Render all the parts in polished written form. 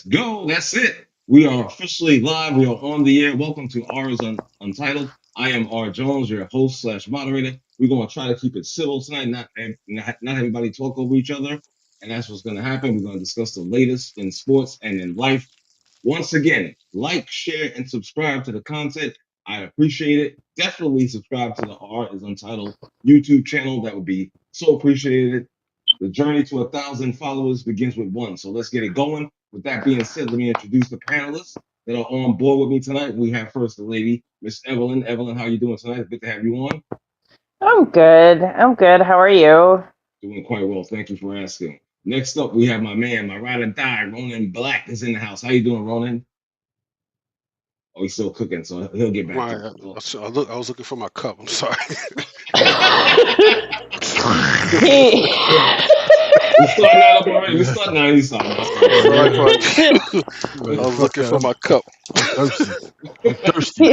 Let's go. That's it. We are officially live. We are on the air. Welcome to R's Untitled. I am R Jones, your host slash moderator. We're going to try to keep it civil tonight, not everybody talk over each other. And that's what's going to happen. We're going to discuss the latest in sports and in life. Once again, like, share, and subscribe to the content. I appreciate it. Definitely subscribe to the R is Untitled YouTube channel. That would be so appreciated. The journey to 1,000 followers begins with one. So let's get it going. With that being said, let me introduce the panelists that are on board with me tonight. We have first the lady, Miss Evelyn. Evelyn, how are you doing tonight? Good to have you on. I'm good. I'm good. How are you? Doing quite well. Thank you for asking. Next up, we have my man, my ride and die, Ronan Black is in the house. How you doing, Ronan? Oh, he's still cooking, so he'll get back to Right. it. I was looking for my cup. I'm sorry. He, We starting that up already. We starting now. He's starting. Sorry, bud. Right, I was fuck looking that. for my cup. I'm thirsty. I'm thirsty.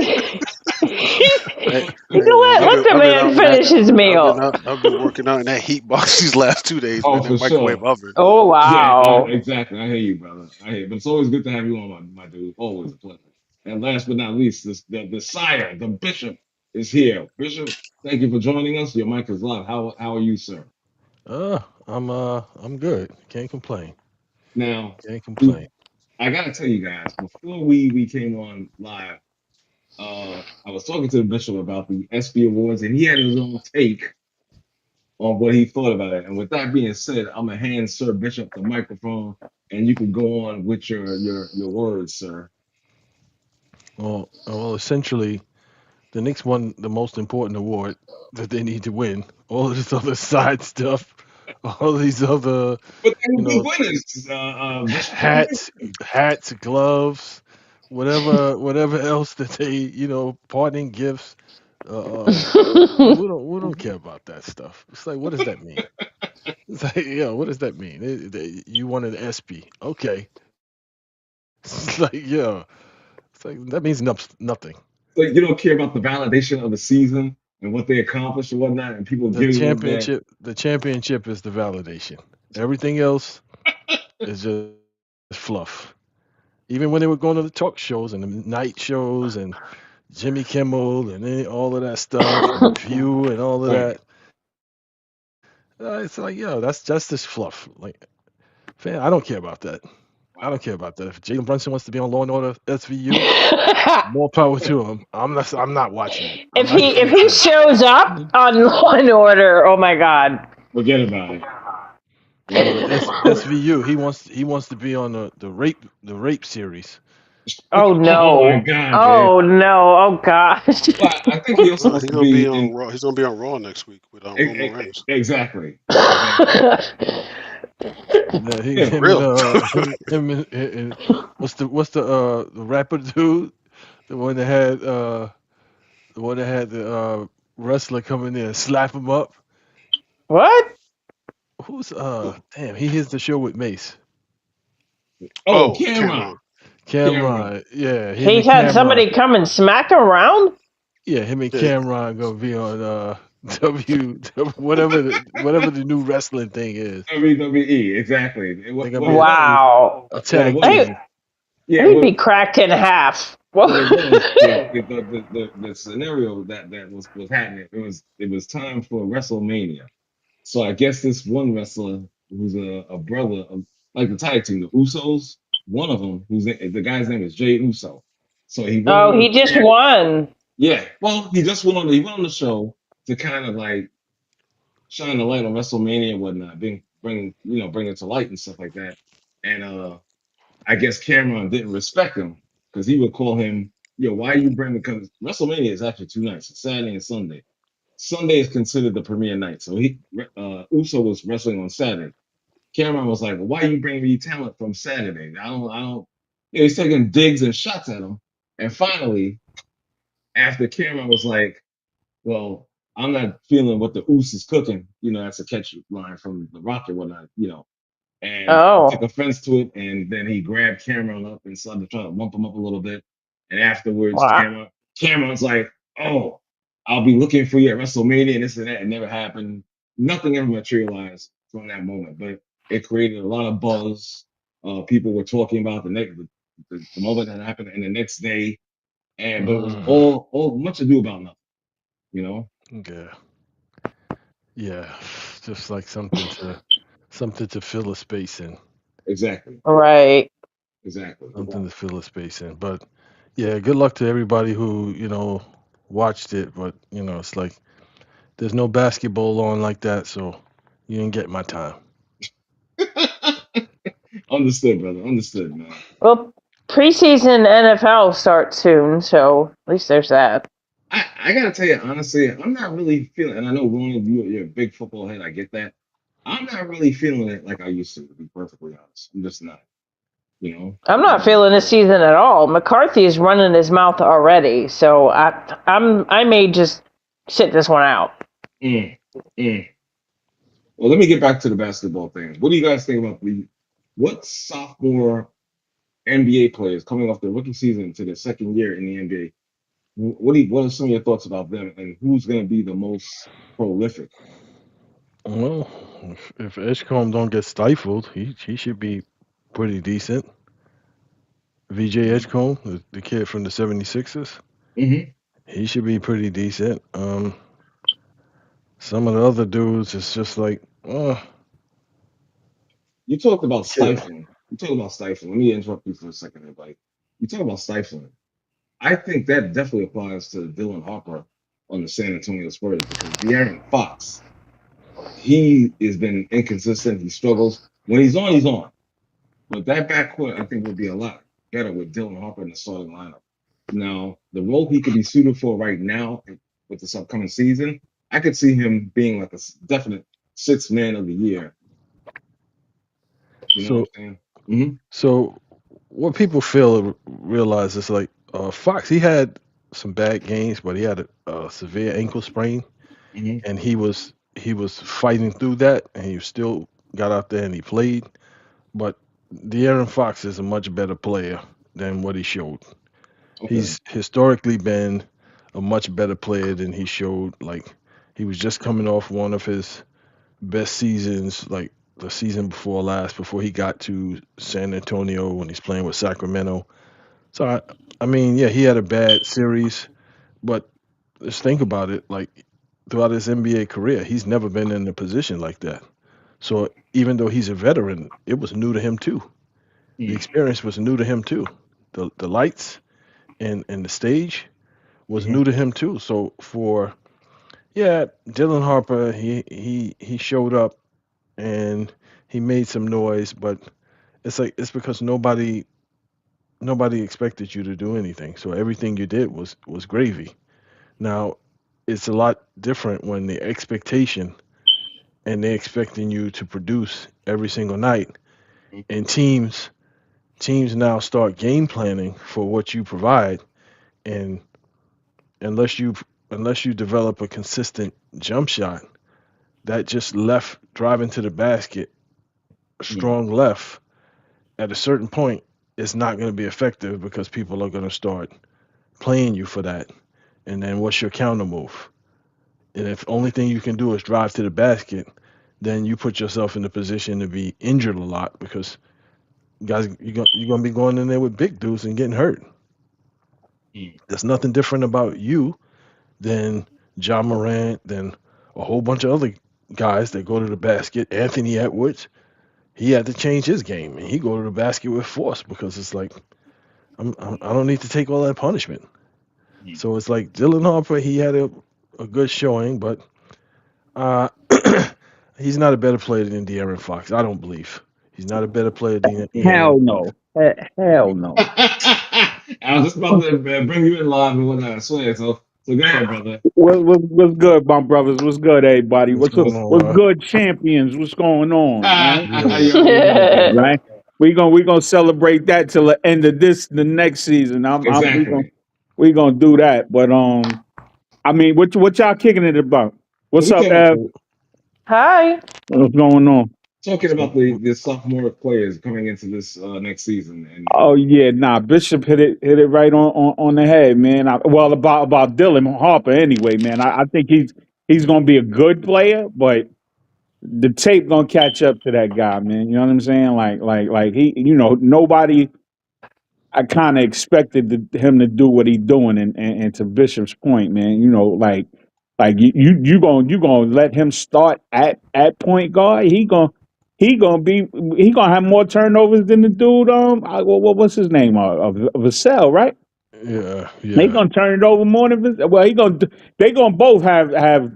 Hey, you know what? Let the man finish his meal. I've been working out in that heat box these last 2 days, Oh, man. for That microwave sure. oven. Oh, Yeah, wow. exactly. I hear you, brother. I hear you. But it's always good to have you on, my dude. Always a pleasure. And last but not least, the sire, the bishop, is here. Bishop, thank you for joining us. Your mic is live. How are you, sir? I'm good. Can't complain. Now, Can't we, complain. I gotta tell you guys, before we came on live, I was talking to the bishop about the ESPY Awards, and he had his own take on what he thought about it. And with that being said, I'm gonna hand Sir Bishop the microphone, and you can go on with your words, sir. Well, essentially, the Knicks won the most important award that they need to win. All of this other side stuff, all these other, But they you were good know, winners, Bishop. They were good hats, hats, gloves, whatever else that they, parting gifts. We don't care about that stuff. It's like, what does that mean? It's like, what does that mean? You won an ESPY, okay? It's like, it's like that means nothing. like you don't care about the validation of the season and what they accomplished and whatnot, and people The giving them that. championship is the validation. Everything else is just fluff. Even when they were going to the talk shows and the night shows and Jimmy Kimmel and all of that stuff and The View and all of Right. that, it's like, that's just fluff. Like, fan, I don't care about that. I don't Wow. care about that. If Jalen Brunson wants to be on Law and Order SVU, more power to him. I'm not watching it. I'm if not he even if he interested. shows up on Law and Order, oh my God. Forget about it. No, the Forget about SVU. He wants to be on the rape series. it. Oh Oh my no. God, man. Oh no. Oh gosh. Well, I think he also Well, wants to be in. He's gonna be on Raw next week with Roman Reigns. Exactly. Exactly. Yeah, Yeah. him and Real. and what's the rapper dude, the one that had the wrestler come in there and slap him up. What? Who's damn, he hits the show with Mace. Oh, Oh, Cameron. Cameron. Cameron. Cameron, yeah, him He and had Cameron, somebody come and smack him around? yeah, him and Yeah, Cameron gonna be on W whatever the new wrestling thing is. WWE. Exactly. They're gonna What be it was. Wow. a What it tag He, was. team. Yeah. he'd be cracked in half. What it was, What? the scenario that was happening, it was time for WrestleMania. So I guess this one wrestler who's a brother of like the tag team, the Usos, one of them, the guy's name is Jay Uso. So he went Oh, on he just won. yeah, well, he went on the show to kind of like shine the light on WrestleMania and whatnot, bring it to light and stuff like that. And I guess Cameron didn't respect him because he would call him, why you bring because WrestleMania is actually 2 nights, Saturday and Sunday. Sunday is considered the premiere night, so Uso was wrestling on Saturday. Cameron was like, well, "Why you bring me talent from Saturday? I don't." He's taking digs and shots at him, and finally, after Cameron was like, "Well, I'm not feeling what the Oos is cooking," that's a catch line from The Rock and whatnot. And he took Oh. offense to it, and then he grabbed Cameron up and started trying to lump him up a little bit. And afterwards, Wow. Cameron's like, "Oh, I'll be looking for you at WrestleMania," and this and that. It never happened. Nothing ever materialized from that moment, but it created a lot of buzz. People were talking about the moment that happened, and the next day, and but it was Mm, all much ado about nothing. You know, yeah, yeah, just like something to fill a space in, exactly, Right. exactly. something to fill a space in. But yeah, good luck to everybody who watched it. But it's like there's no basketball on like that, so you didn't get my time. Understood, brother. Understood, man. Well, preseason NFL starts soon, so at least there's that. I gotta tell you honestly, I'm not really feeling, and I know Ron, you're a big football head. I get that. I'm not really feeling it like I used to be perfectly honest. I'm just not. You know. I'm not feeling this season at all. McCarthy is running his mouth already, so I may just sit this one out. Mm, mm. Well, let me get back to the basketball thing. What do you guys think about what sophomore NBA players coming off their rookie season to their second year in the NBA? What are some of your thoughts about them, and who's going to be the most prolific? Well, if Edgecombe don't get stifled, he should be pretty decent. VJ Hmm. Edgecombe, the kid from the 76ers, Hmm. he should be pretty decent. Some of the other dudes, it's just like, You talked about yeah. stifling. You talked about stifling. Let me interrupt you for a second, everybody. You talk about stifling. I think that definitely applies to Dylan Harper on the San Antonio Spurs because De'Aaron Fox, he has been inconsistent. He struggles. When he's on, he's on. But that backcourt, I think, would be a lot better with Dylan Harper in the starting lineup. Now, the role he could be suited for right now with this upcoming season, I could see him being like a definite sixth man of the year. You know what I'm So saying? Hmm. so what people fail to realize is like Fox, he had some bad games, but he had a severe ankle sprain, Hmm. and he was fighting through that, and he still got out there and he played. But De'Aaron Fox is a much better player than what he showed. Okay. He's historically been a much better player than he showed. Like he was just coming off one of his best seasons, like the season before last, before he got to San Antonio when he's playing with Sacramento. So I mean, yeah, he had a bad series, but just think about it. Like throughout his NBA career, he's never been in a position like that. So even though he's a veteran, it was new to him too. The Mm-hmm. experience was new to him too. The lights and the stage was Hmm. new to him too. So for yeah, Dylan Harper, he showed up and he made some noise, but it's because nobody expected you to do anything. So everything you did was gravy. Now, it's a lot different when the expectation and they're expecting you to produce every single night and teams now start game planning for what you provide and unless you unless you develop a consistent jump shot that just left driving to the basket Mm-hmm. strong left at a certain point it's not going to be effective because people are going to start playing you for that. And then what's your counter move? And if only thing you can do is drive to the basket, then you put yourself in a position to be injured a lot because guys you're going to be going in there with big dudes and getting hurt. There's nothing different about you than John Morant, than a whole bunch of other guys that go to the basket. Anthony Edwards, he had to change his game and he go to the basket with force because it's like I don't need to take all that punishment. Mm-hmm. So it's like Dylan Harper, he had a good showing, but uh, he's not a better player than De'Aaron Fox. I don't believe he's not a better player than De'Aaron. Hell no. Hell no. I was just about to bring you in live and whatnot. I swear. So go ahead, brother. What's good, my brothers? What's good, everybody? What's going What's on, good, champions? What's going on? Right, Yeah. You already know, brother. right. We gonna celebrate that till the end of the next season. I'm Exactly. we gonna do that. But I mean, what y'all kicking it about? So What's we up, talking Ev? Hi. What's going on? talking about the sophomore players coming into this next season, and Oh yeah, nah. Bishop hit it right on the head, man. Well, about Dylan Harper, anyway, man. I think he's gonna be a good player, but the tape gonna catch up to that guy, man. You know what I'm saying? Like he, nobody. I kind of expected him to do what he's doing, and to Bishop's point, man. You gonna let him start at point guard. He gonna have more turnovers than the dude. What's his name? Vassell, right? Yeah, They yeah, gonna turn it over more than Vassell. Well, they gonna both have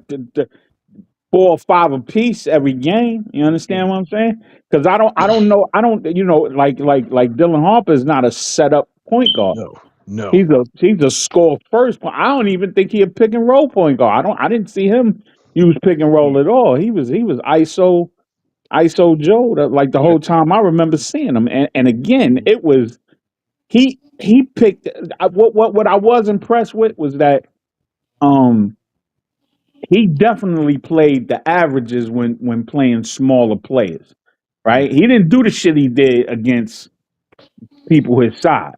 the 4 or 5 apiece every game. You understand Mm. what I'm saying? Because I don't know, like Dylan Harper is not a setup point guard. no, no. He's a score first point. I don't even think he a pick and roll point guard. I didn't see him use pick and roll Mm. at all. He was ISO Joe like the Yeah. whole time I remember seeing him. And again, Mm. it was he picked. What I was impressed with was that um he definitely played the averages when playing smaller players, right? Mm. He didn't do the shit he did against people his size,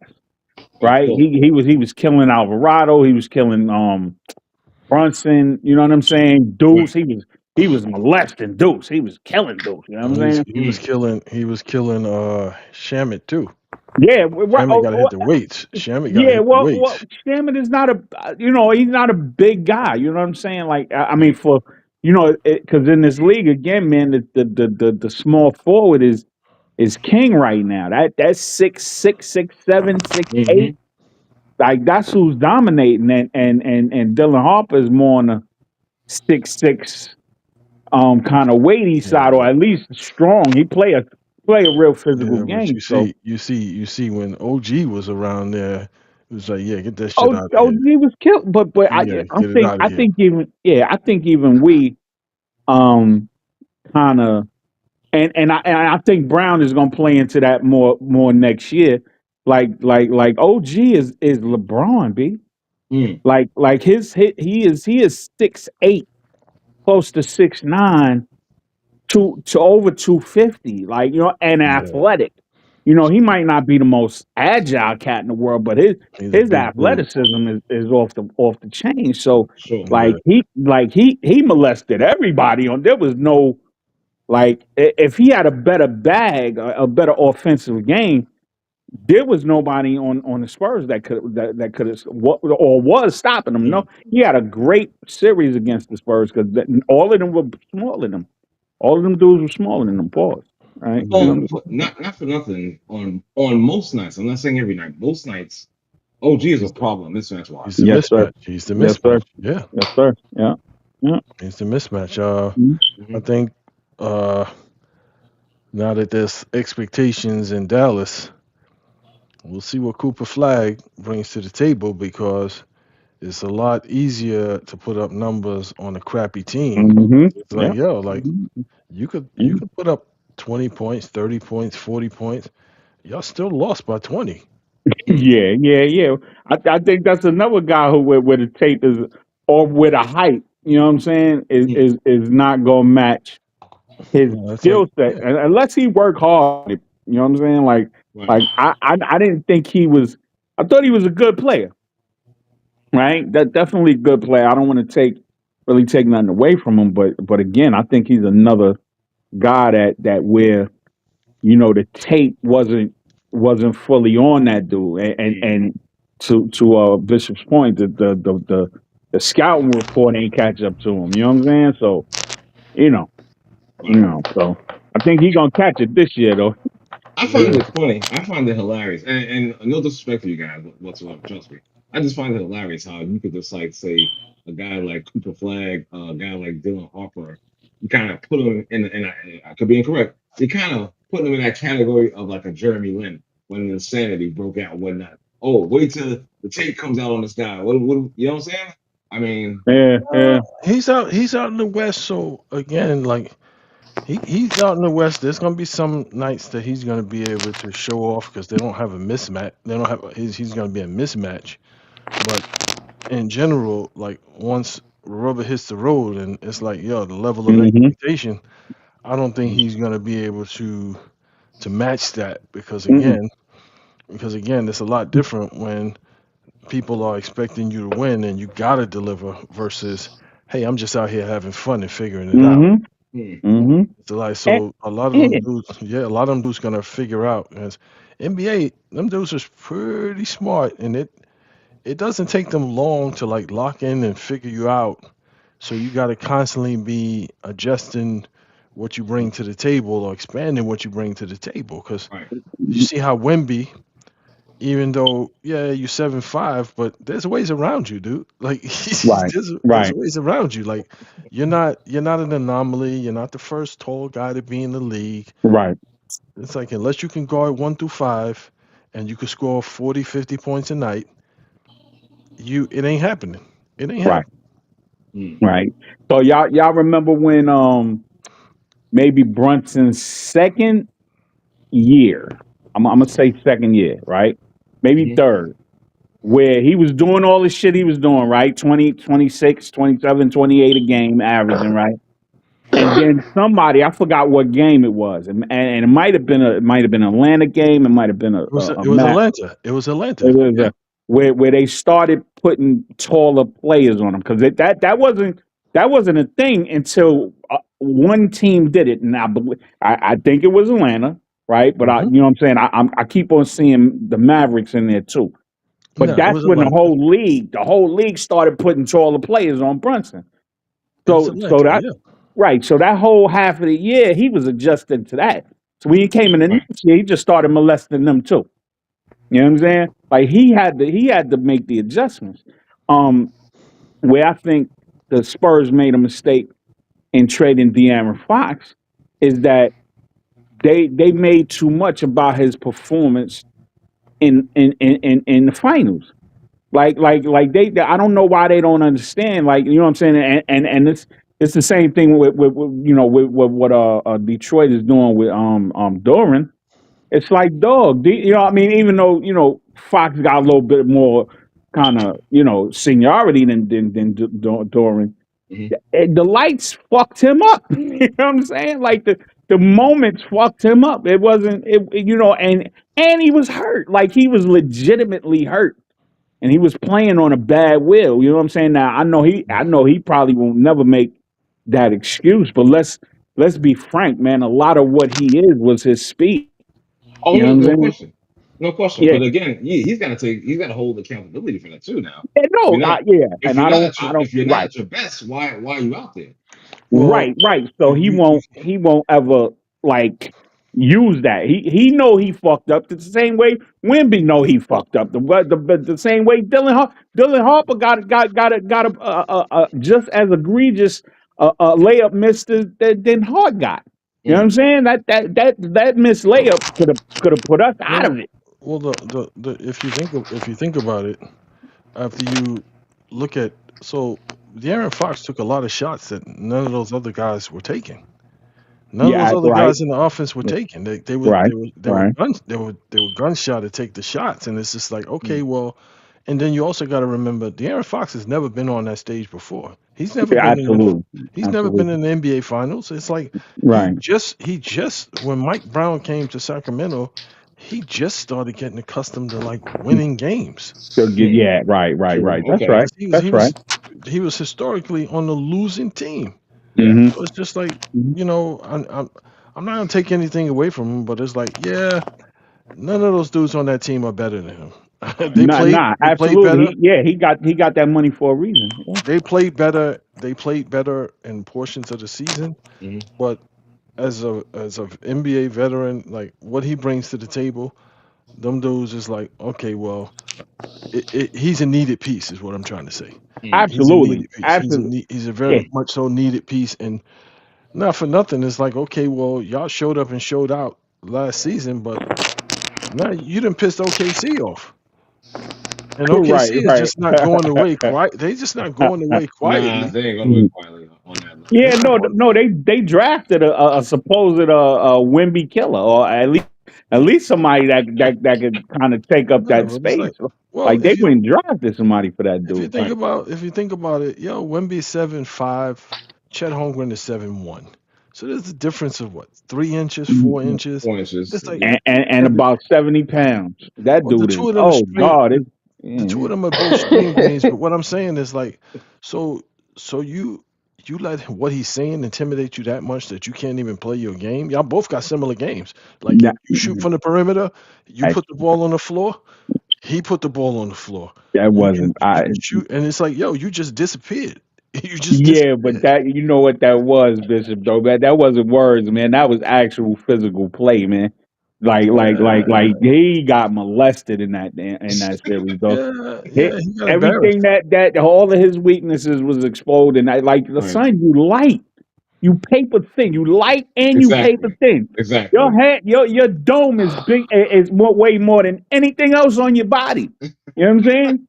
Of right? course. He was killing Alvarado, he was killing Brunson, you know what I'm saying? Deuce, Right. he was molesting Deuce, he was killing Deuce, you know what And I'm saying? Mm. he was killing Shamit too. Yeah, right. Shamit got to hit the weights. Shamit got to Yeah, hit the well, weights. Shamit is not he's not a big guy. You know what I'm saying? Like, I mean, Mm. for because in this league again, man, the small forward is king right now. That's 6'6", 6'7", 6'8". Mm-hmm. Like that's who's dominating, and Dylan Harper is more on the 6'6", kind of weighty side, or Yeah, at least strong. He play a real physical yeah. But game. So. you see when OG was around there, it was like, yeah, get that shit Oh, out of oh, here. he was killed, but I, Yeah, I get it think, out of I here. think even, yeah, I think even we, um, kind of, and I think Brown is going to play into that more next year. Like OG is LeBron, b. Mm. Like he is 6'8", close to 6'9", to over 250, like, and Yeah, athletic. He might not be the most agile cat in the world, but his he's a his big dude. athleticism is off the chain. So Sure. like Yeah, he molested everybody on there was no like if he had a better bag, a better offensive game, there was nobody on the Spurs that could have or was stopping him. No, Mm. he had a great series against the Spurs because all of them were smaller than him. All of them dudes were smaller than them. Pause. Right? You know Well, what not for nothing. On most nights, I'm not saying every night. Most nights, OG is a he's problem mismatch he's wise. the Yes, sir. mismatch. He's the Yes, sir. mismatch. Yeah, Yes, sir. Yeah. Yeah. he's the mismatch. Mhm. I Mm-hmm. think uh, now that there's expectations in Dallas, we'll see what Cooper Flag brings to the table because it's a lot easier to put up numbers on a crappy team. Mhm. It's like, Yeah. yo, like Mhm. you could put up 20 points, 30 points, 40 points. Y'all still lost by 20. Mm. Yeah. Yeah. Yeah. I think that's another guy who where the tape is or where the height. You know what I'm saying? Is Mm. is is not gonna match his That's like, skill set unless he work hard. You know what I'm saying? Right. Like I didn't think he was. I thought he was a good player. Right? That definitely a good player. I don't want to take nothing away from him, but again, I think he's another guy that where the tape wasn't fully on that dude, Mm. and to Bishop's point, the scouting report ain't catch up to him. You know what I'm saying? So you know, Right. so I think he gonna catch it this year though. I find yeah, it funny. I find it hilarious, and no disrespect to you guys whatsoever. Trust me. I just find it hilarious how you could just like say a guy like Cooper Flag, a guy like Dylan Harper, you kind of put him in, and I could be incorrect. You kind of put him in that category of like a Jeremy Lin when the insanity broke out and whatnot. Oh, wait till the tape comes out on this guy. What you know what I'm saying? I mean, Yeah, yeah. he's out in the West. So again, like he's out in the West. There's gonna be some nights that he's gonna be able to show off because they don't have a mismatch. They don't have he's gonna be a mismatch. But in general, like once rubber hits the road and it's like, yo, the level of Mm-hmm. expectation, I don't think mm, he's gonna be able to match that Mm-mm. because again, it's a lot different when people are expecting you to win and you gotta deliver versus, hey, I'm just out here having fun and figuring it out. Mm-hmm. Mm. Mm-hmm. It's like And, so a lot of them yeah, dudes, yeah, a lot of them dudes gonna figure out. As NBA, them dudes are pretty smart, and it doesn't take them long to like lock in and figure you out. So you got to constantly be adjusting what you bring to the table or expanding what you bring to the table. Because Right. you see how Wemby, even though yeah you're 7'5", but there's ways around you, dude. Like right, there's right, ways around you. Like you're not an anomaly. You're not the first tall guy to be in the league. right, It's like unless you can guard 1 through 5, and you can score 40, 50 points a night, it ain't happening. It ain't right, happening. Mm. right. So y'all remember when maybe Brunson's second year, I'm gonna say second year, right? Maybe Mm-hmm. third, where he was doing all the shit he was doing, right? 20, 26, 27, 28 a game averaging, right? And then somebody, I forgot what game it was, and it might have been an Atlanta game, it might have been a It was match. Atlanta. It was It Atlanta. was Yeah. where they started putting taller players on them because that wasn't a thing until one team did it, and I think it was Atlanta, right? But Hmm. you know what I'm saying. I keep on seeing the Mavericks in there too. But No, it that's was when the Atlanta. whole league started putting taller players on Brunson. It was So Atlanta. that Yeah. right. So that whole half of the year, he was adjusting to that. So when he came in the Right. next year, he just started molesting them too. You know what I'm saying? Like he had to make the adjustments. Um, where I think the Spurs made a mistake in trading De'Aaron Fox is that they made too much about his performance in the finals. Like I don't know why they don't understand. Like, you know what I'm saying? And it's the same thing with what Detroit is doing with Doran. It's like, dog, I mean, even though Fox got a little bit more kind of seniority than Doran, Mm-hmm. the lights fucked him up. You know what I'm saying? Like the moments fucked him up. It wasn't and he was hurt. Like, he was legitimately hurt, and he was playing on a bad will. You know what I'm saying? Now I know he probably won't never make that excuse, but let's be frank, man. A lot of what he is was his speed. Oh, You know what no, I'm no saying? question, no question. Yeah. But again, he's got to hold accountability for that too. Now, Yeah, if you're no, not, yeah, if and you're I not don't, at your, I don't. if you're not Right, at your best, why are you out there? Well, right. So you he won't ever like use that. He know he fucked up the same way Wimby know he fucked up. The same way Dylan Harper got a just as egregious layup missed than Hart got. You know what I'm Mm. saying? That missed layup could have put us out of well it. well if you think about it, after you look at so De'Aaron Fox took a lot of shots that none of those other guys were taking. None of those Yeah, other right, guys in the offense were taking. right, right. They were gunshot to take the shots, and it's just like okay, Mm. well, and then you also got to remember De'Aaron Fox has never been on that stage before. Yeah, absolutely, He's never been absolutely. in the NBA Finals. It's like Right. he just when Mike Brown came to Sacramento, he just started getting accustomed to like winning games Mm. Yeah, right, right, True. right. That's Okay. right. because That's right. he was historically on the losing team. Yeah. Hmm. So it's just like I'm not gonna take anything away from him, but it's like yeah, none of those dudes on that team are better than him. Right. Nah, They played absolutely. better. He got that money for a reason. Yeah. They played better. They played better in portions of the season. Mm-hmm. But as a NBA veteran, like what he brings to the table, them dudes is like okay, well, he's a needed piece, is what I'm trying to say. Mm. He's a Absolutely, needed piece. absolutely. He's a Yeah, very much so needed piece, and not for nothing. It's like okay, well, y'all showed up and showed out last season, but now you didn't piss OKC off. And right, OKC is right. just not going away quiet. They just not going away Nah, quietly. they ain't gonna wait quietly on that. No. Yeah, They're not no, going. no. They drafted a supposed Wimby killer, or at least somebody that could kind of take up No, that but it's space. like, well, Like, they went and drafted somebody for that dude. if you think about it, yo, Wemby 7'5", Chet Holmgren is 7'1". So there's a difference of what 3 inches, 4 inches. 4 inches. It's like And and about 70 pounds. That well, the dude is. two of them are Oh straight. God, The two yeah. of them are both stream greens. But what I'm saying is like, so so you let what he's saying intimidate you that much that you can't even play your game. Y'all both got similar games. Like That, you shoot from the perimeter, you that, put the ball on the floor. He put the ball on the floor. that You wasn't. I shoot, and it's like, yo, you just disappeared. You just Yeah, but disappeared. that you know what that was, Bishop. Though that wasn't words, man. That was actual physical play, man. Like Yeah, he got molested in that series, though. yeah, Hit, yeah. He got everything embarrassed. that all of his weaknesses was exposed, and I like the Right. son. You light, you paper thin, you light, and you paper Exactly. thin. Your Exactly. head, your dome is big. Is way more than anything else on your body. You know what I'm saying?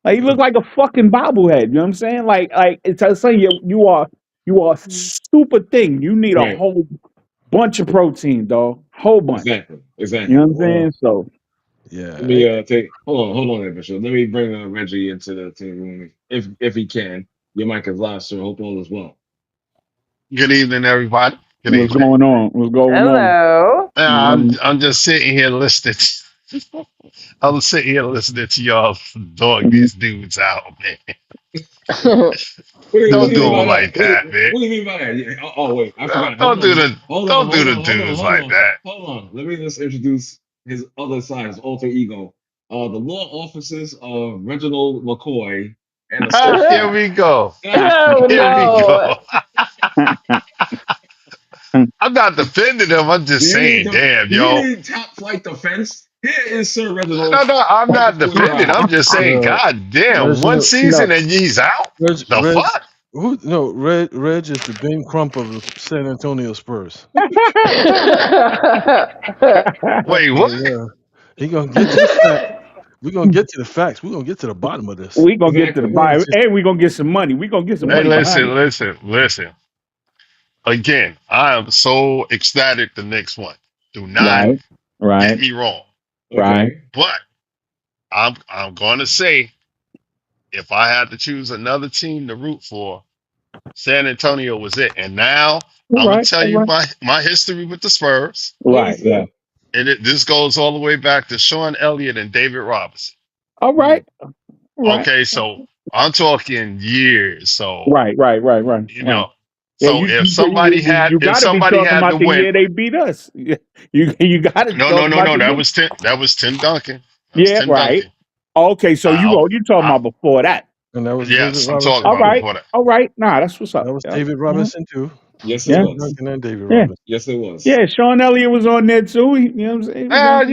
Like you look like a fucking bobblehead. You know what I'm saying? Like it's I'm saying you are super thin. You need a Right. whole bunch of protein, dog. Whole bunch. Exactly. You know Exactly. what I'm saying? So Yeah, Let me take hold on there, Bishop. Let me bring Reggie into the room if he can. Your mic is live, sir. Hope all is well. Good evening, everybody. Good what's evening. going on? What's going on? Hello. I'm just sitting here listening. I'm sitting here listening to y'all dog Mhm. these dudes out, man. What Don't do you do mean by them that? like that, man. What do you mean by that? Wait, I forgot. Don't do the don't do the Hold on, dudes like that. hold on. Let me just introduce his other side, his alter ego. The law offices of Reginald McCoy and Here Associates. we go. Oh Here we no. go. I'm not defending them. I'm Do just you need saying, to, damn, do you yo. need top flight defense? Here is Sir Reginald No, no, I'm right not before your defending. I'm eyes. just saying, yeah. God damn, one Reginald, season No, and he's out. The Reg, fuck? who? No, Reg is the Ben Crump of the San Antonio Spurs. Wait, So what? yeah, he gonna get to the fact. We're gonna get to the facts. We're gonna get to the bottom of this. we gonna get to the Exactly. You ain't buy, just and we gonna get some money. We gonna get some Hey, money Right. behind it. listen. Again, I am so ecstatic the next one. Do not Right, get right, me wrong. right. Okay. But I'm gonna say if I had to choose another team to root for, San Antonio was it. And now All I'm gonna right, tell all you right, my history with the Spurs. right, right. Understood. And this goes all the way back to Sean Elliott and David Robinson. All Mm. right, all right, Okay, so I'm talking years. So you right. know, Yeah, so if got to be somebody talking had to about the win, year they beat us. You got to no, talk no, no, about no. the That year. was Tim Duncan. That was Yeah, Tim right. Duncan. Okay, so I, I, you talking I about before that? and that was David yes, I'm talking Robinson All about too. right, before that. all right. Nah, that's what's up. That was Yeah, David mhm. Robinson too. Yes, it yeah, Tim was. Duncan and David yeah, Robinson. Yes, it was. yeah. Sean Elliott was on there too. You know what I'm saying? He was on.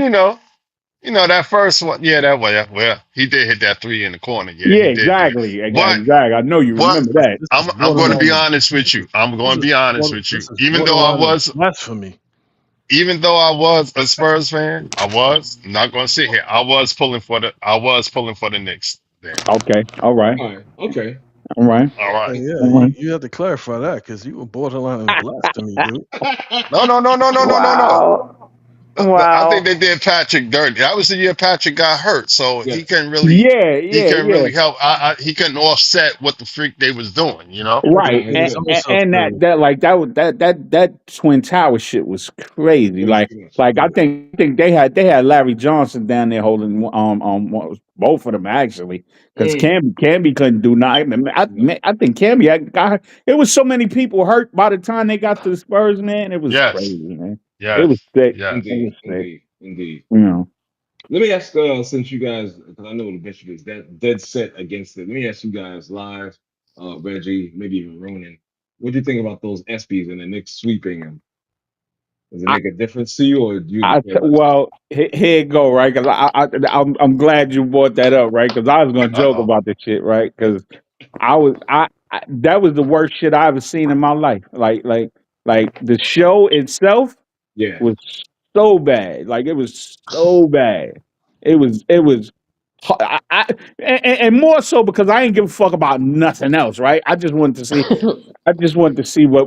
Well, that first one, yeah, that way. Well, he did hit that three in the corner. Yeah, Yeah, he did do that. exactly, But exactly. I know you but remember that. This is I'm going to be borderline. honest with This you. is I'm going to be honest with you. this is borderline blasphemy. Even though I was a Spurs fan, I'm not going to sit here. I was pulling for the Knicks then. Okay, all right, All right. Okay. all right, All right. Yeah, all right. you have to clarify that because you were borderline in blasphemy, dude. No, no, no, no, no, no, no, no. Wow. I think they Wow. did Patrick dirty. That was the year Patrick got hurt, so Yes. Yeah, he yeah, couldn't yeah. really help. He couldn't offset what the freak they was doing. You know. Nah, Right, he Made couldn't. somersaults and that dirty. that like that was that Twin Tower shit was crazy. It was Like too much. like I think they had Larry Johnson down there holding both of them actually because Mm. Camby couldn't do nothing. No. I think Camby got it was so many people hurt by the time they got to the Spurs, man. It was Yes. crazy, man. It was Yes. sick. Yes. It was Indeed. sick. Indeed. Indeed. You know. Let me ask, since you guys, because I know the bishop is that dead set against it. Let me ask you guys live, Reggie, maybe even Ronan. What do you think about those ESPYS and the Knicks sweeping them? Does it make a difference to you, or do you care less? Well, here it go, right? Because I'm glad you brought that up, right? Because I was gonna Uh joke oh. about this shit, right? Because I that was the worst shit I ever seen in my life. Like the show itself Yeah. was so bad. Like it was so bad. It was. And more so because I ain't give a fuck about nothing else, right? I just wanted to see what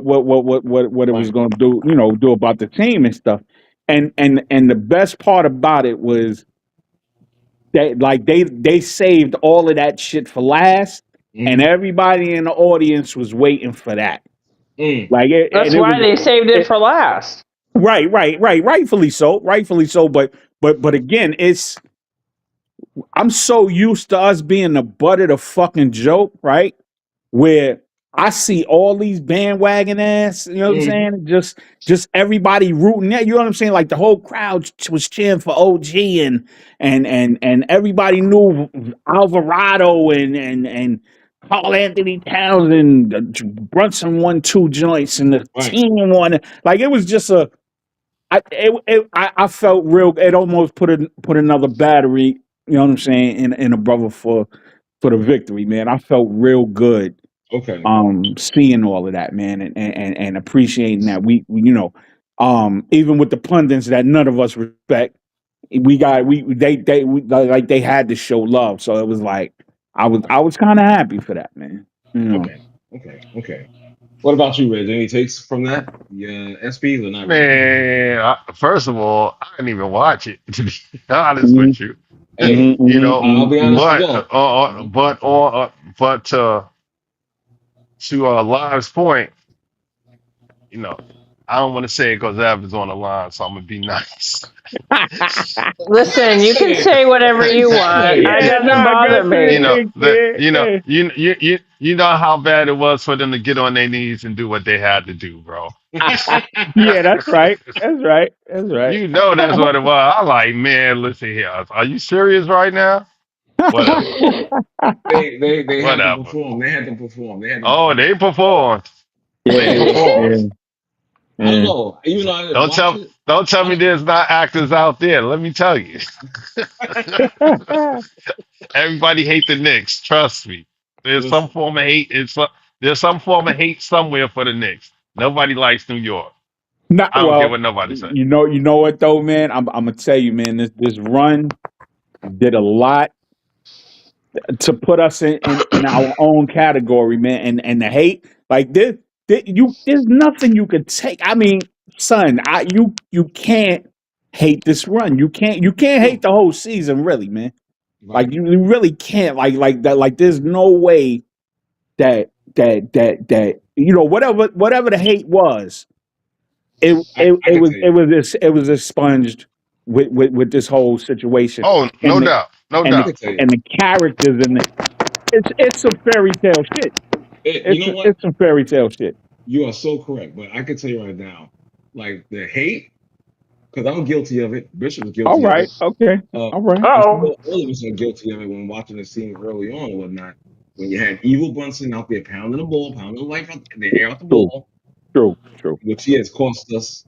it was Right. going to do, do about the team and stuff. And the best part about it was that like they saved all of that shit for last, and Mm-hmm. everybody in the audience was waiting for that. Mm. Like and That's it was why they saved it it, for last. right, rightfully so. But again, I'm so used to us being the butt of the fucking joke, right? Where I see all these bandwagon ass, you know what I'm Hmm. saying? Just everybody rooting. Yeah, you know what I'm saying? Like the whole crowd was cheering for OG and everybody knew Alvarado and Paul Anthony Towns and Brunson won 2 joints and the Right. team won. Like it was just a I felt real. It almost put another battery. You know what I'm saying? In a brother for the victory, man. I felt real good Okay. seeing all of that, man, and appreciating that we even with the pundits that none of us respect, we got like they had to show love. So it was like I was kind of happy for that, man. You know. Okay. Okay. Okay. What about you, Reg? Any takes from that? Yeah, SPs or not really? Man, first of all, I didn't even watch it to be honest Hmm. with you. Hey, I'll be honest as But well. Mhm. but to Live's point, you know, I don't want to say it because Ev is on the line, so I'm gonna be nice. Listen, you can Hey, say whatever you want. exactly. I Yeah, doesn't number bother good You me. know thing, that yeah, yeah. you know how bad it was for them to get on their knees and do what they had to do, bro. Yeah, that's right. That's right. That's right. You know that's what it was. I'm like, man, listen here. Are you serious right now? Whatever. They had to Whatever. perform. They had to perform. They had to Oh, perform. they performed. They Yeah, performed. yeah, I don't yeah. know. Even though I didn't Don't watch tell it, don't tell I me there's not actors out there. Let me tell you. Everybody hate the Knicks. Trust me. There's some listen. form of hate. There's some form of hate somewhere for the Knicks. Nobody likes New York. Not I don't care well. what nobody says. You know what though, man. I'm gonna tell you, man. This run did a lot to put us in our own category, man. And the hate, like there's nothing you could take. I mean, son, you can't hate this run. You can't hate No, the whole season, really, man. Like right. you really can't. Like that. Like there's no way that whatever the hate was, I could tell you. it was expunged with this whole situation Oh, no and the doubt. No and I the doubt. could tell you. and the characters and it's some fairy tale shit. You know what? It's some fairy tale shit. You are so correct. But I could tell you right now, like the hate, because I'm guilty of it. Bishop's All guilty of right, it. okay, Uh, all right. I'm Oh, sure all of us are guilty of it when watching the scene early on and whatnot. When you had Evil Brunson out there pounding the ball, pounding the life out the air out the True, ball, true. which he has cost us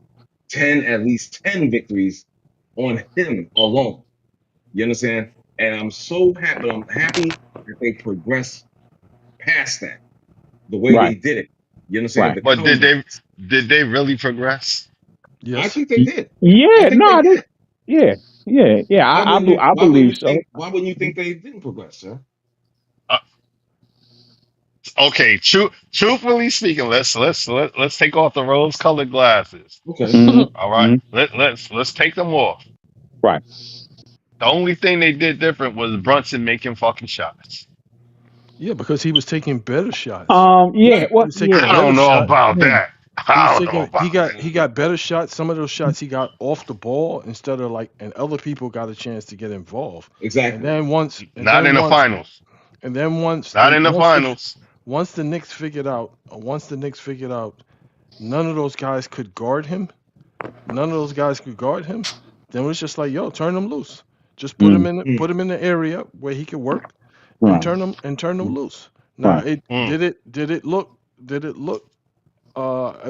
at least 10 victories on him alone. You understand? And I'm so happy. But I'm happy that they progressed past that the way Right, they did it. You understand? right. The But comebacks. did they really progress? I Yes. think they did. I Yeah, think they no, did. yeah, yeah. I Why wouldn't you believe so. think? Why wouldn't you think they didn't progress, sir? Uh, okay, truthfully speaking, let's take off the rose-colored glasses. Okay. Hmm. All right, Hmm. let's take them off. Right. The only thing they did different was Brunson making fucking shots. Yeah, because he was taking better shots. Yeah. Right. He Well. was taking I Yeah. better don't know shots. about Yeah. that. He was I don't know taking about that. he got better shots. Some of those shots he got off the ball instead of like, and other people got a chance to get involved. And Exactly. then once and Not then in the once finals. and then once Not the in the once the finals. once the Knicks figured out none of those guys could guard him. None of those guys could guard him. Then it was just like, yo, turn him loose. Just Mm, Mm, put him in the area where he could work and right. turn him loose. Now Right. it Mm, did it look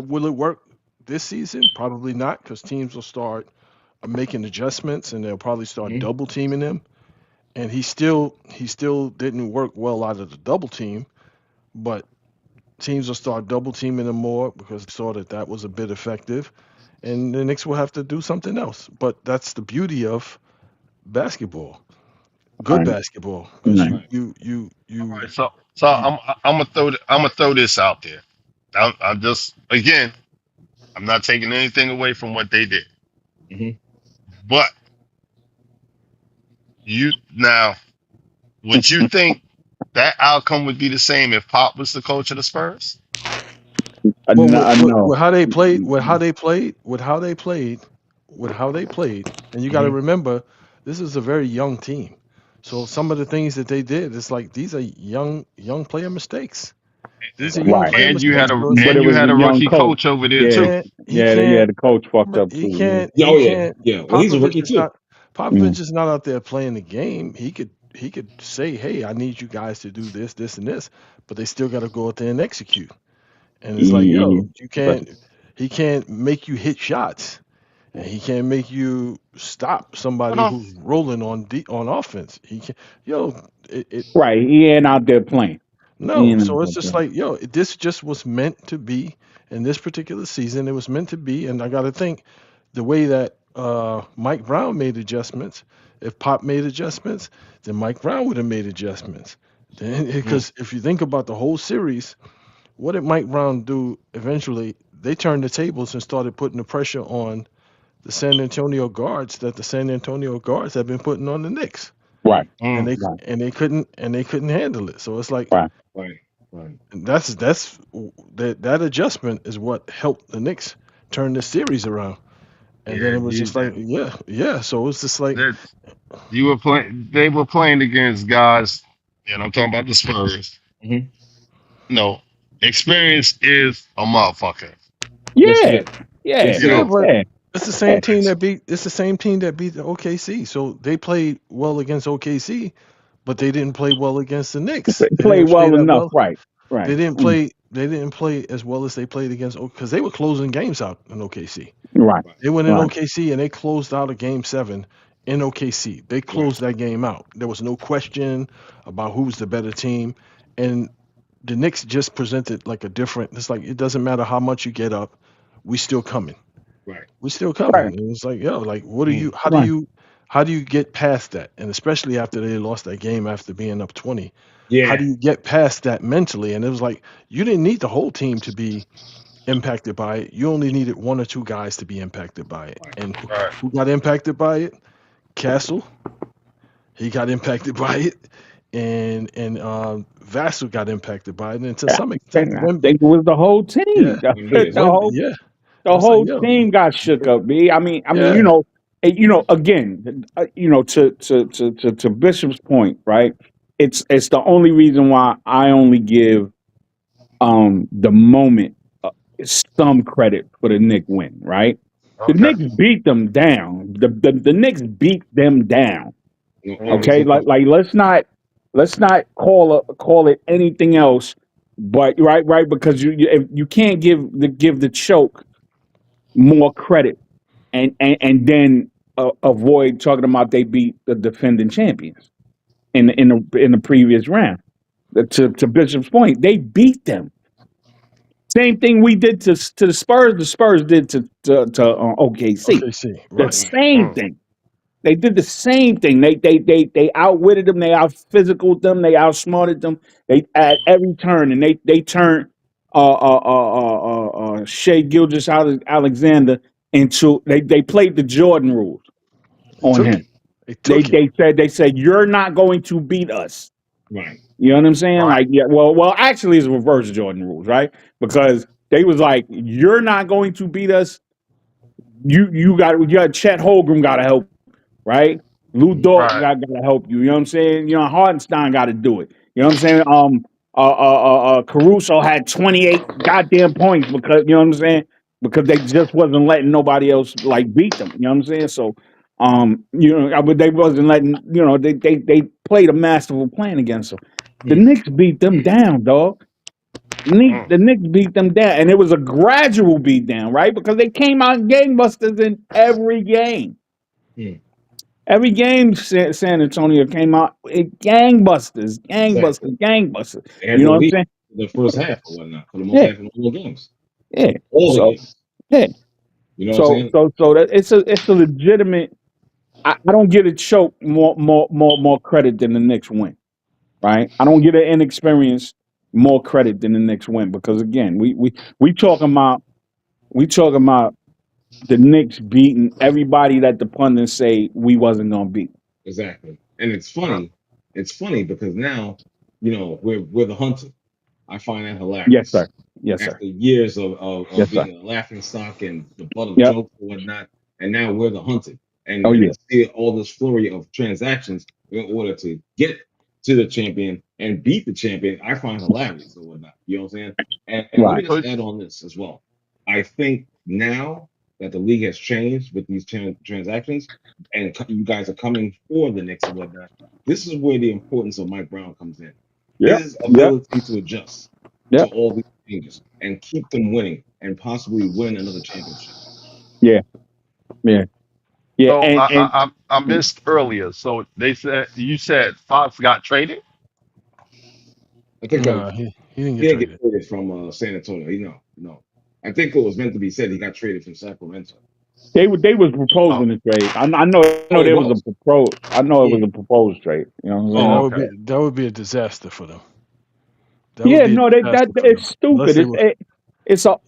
will it work this season? Probably not, because teams will start making adjustments and they'll probably start mm, double teaming him. And he still didn't work well out of the double team, but teams will start double teaming him more because they saw that that was a bit effective, and the Knicks will have to do something else. But that's the beauty of basketball, good Right. basketball, because Right. right. all you right, so you I'm gonna throw this out there. I'm just again, I'm not taking anything away from what they did, Hmm. but you now would you think that outcome would be the same if Pop was the coach of the Spurs? well No. with how they played Mm-mm. with how they played, and you got to Hmm. remember this is a very young team. So some of the things that they did, it's like these are young player mistakes. He's a young Right. player, And you had a so it's But like it and you was had a a young rookie coach. coach over there he Yeah, too. can't he yeah. can't The coach fucked but up too. Yeah, he oh yeah, can't yeah. Well, he's a Popovich rookie is too. not Yeah. Popovich is not out there playing the game. He could say, hey, I need you guys to do this, this, and this, but they still got to go out there and execute. And it's like, Yeah. yo, you But can't. He can't make you hit shots, and he can't make you stop But somebody on who's rolling on offense. He can, yo, it right, he ain't out there playing. He no. ain't out So it's there just playing. like, yo, this just was meant to be in this particular season. It was meant to be, and I got to think the way that Mike Brown made adjustments. If Pop made adjustments, then Mike Brown would have made adjustments. Then, Mm, because if you think about the whole series, what did Mike Brown do eventually? They turned the tables and started putting the pressure on the San Antonio guards that the San Antonio guards have been putting on the Knicks, Right, and mm, right, they couldn't handle it. So it's like right. right, right. that's that adjustment is what helped the Knicks turn the series around. And then yeah, it was you just like, yeah. So it's just like, that you were playing. They were playing against guys, and I'm talking about the Spurs. Hmm. No, experience is a motherfucker. Yes, it Yeah, is. yeah, Yes, You it yeah, know, is. but yeah. it's the Yeah. same team that beat the OKC. So they played well against OKC, but they didn't play well against the Knicks. They Play didn't play well that enough. well. Right, right. They didn't play as well as they played against because they were closing games out in OKC. Right, Right, They went in right, OKC and they closed out a game 7 in OKC. They right, closed that game out. There was no question about who's the better team. And the Knicks just presented like a different. It's like it doesn't matter how much you get up, we still coming. right. We still coming. right, And it's like, yo, like what do you Mm, right. how do you get past that? And especially after they lost that game after being up 20, how do yeah, you get past that mentally? And it was like you didn't need the whole team to be impacted by it. You only needed one or two guys to be impacted by it. right. And right? who got impacted by it? Castle, he got impacted by it. And Vassal got impacted by it. And to some extent, I Wimby. think it was the whole Yeah. team. Wemby as The well. Wimby, whole yeah. the It's like, whole yo, team got shook up. B. I mean, yeah. again, to Bishop's point, right? It's the only reason why I only give the moment uh, some credit for the Knicks win, right? The Okay. Knicks beat them down. The Knicks beat them down. No, Mm, almost Okay, no question. like let's not call it anything else, but right because you can't give the choke more credit and then avoid talking about they beat the defending champions in the previous round. To Bishop's point, they beat them. Same thing we did to the Spurs. The Spurs did to OKC. Okay, see. The Right. Right, same mm, thing. They did the same thing. They outwitted them. They out physicaled them. They outsmarted them. They at every turn, and they turned Shea Gilgis Alexander into they played the Jordan rules They on took him. him. They took him. They said you're not going to beat us. right. You know what I'm saying? right. Like, yeah, well, actually, it's reverse Jordan rules, right? Because they was like, you're not going to beat us. You got Chet Holmgren got to help, right? Lou Mm, Dort Right. got to help you. You know what I'm saying? You know, Hardenstein got to do it. You know what I'm saying? Caruso had 28 goddamn points because you know what I'm saying because they just wasn't letting nobody else like beat them. You know what I'm saying? So, but they wasn't letting they played a masterful plan against them. The mm, Knicks beat them down, dog. Mm, The Knicks beat them down, and it was a gradual beat down, right? Because they came out gangbusters in every game. mm. Every game, San Antonio came out gangbusters, Exactly. gangbusters, gangbusters. They had You the know what I'm lead saying? for the first half or whatnot, for the most Yeah, half in all the games. yeah. All the So games. yeah, You know what I'm saying? so that it's a legitimate. I don't get it choked more credit than the Knicks win, right? I don't get an inexperienced more credit than the Knicks win because again, we talking about we talking about the Knicks beating everybody that the pundits say we wasn't gonna beat. Exactly. And it's mm, funny. It's funny because now, we're the hunted. I find that Yes, hilarious. sir. Yes, sir. After years of Yes, sir. being a laughing stock and the butt of Yep. jokes and whatnot, and now we're the hunted. And Oh and yeah. to see all this flurry of transactions in order to get to the champion and beat the champion, I find hilarious or whatnot. You know what I'm saying? And let me Right. just So, add on this as well. I think now that the league has changed with these transactions, and you guys are coming for the Knicks and whatnot, this is where the importance of Mike Brown comes in. Yep. His Yep. ability to adjust to Yep. all these changes and keep them winning and possibly win another championship. Yeah. Yeah. Yeah. so And I missed earlier. So you said Fox got traded. I think Nah, he didn't he get didn't get traded. traded from San Antonio. No. I think it was meant to be said he got traded from Sacramento. they was Oh, proposing a trade. I know Oh, he there was a was. propose. I know it was Mm. a proposed trade. You know what I'm Yeah, oh, saying? okay. that would be a disaster for them. That would Yeah. be a No, that disaster for it's them unless stupid. they were. Yeah, It's a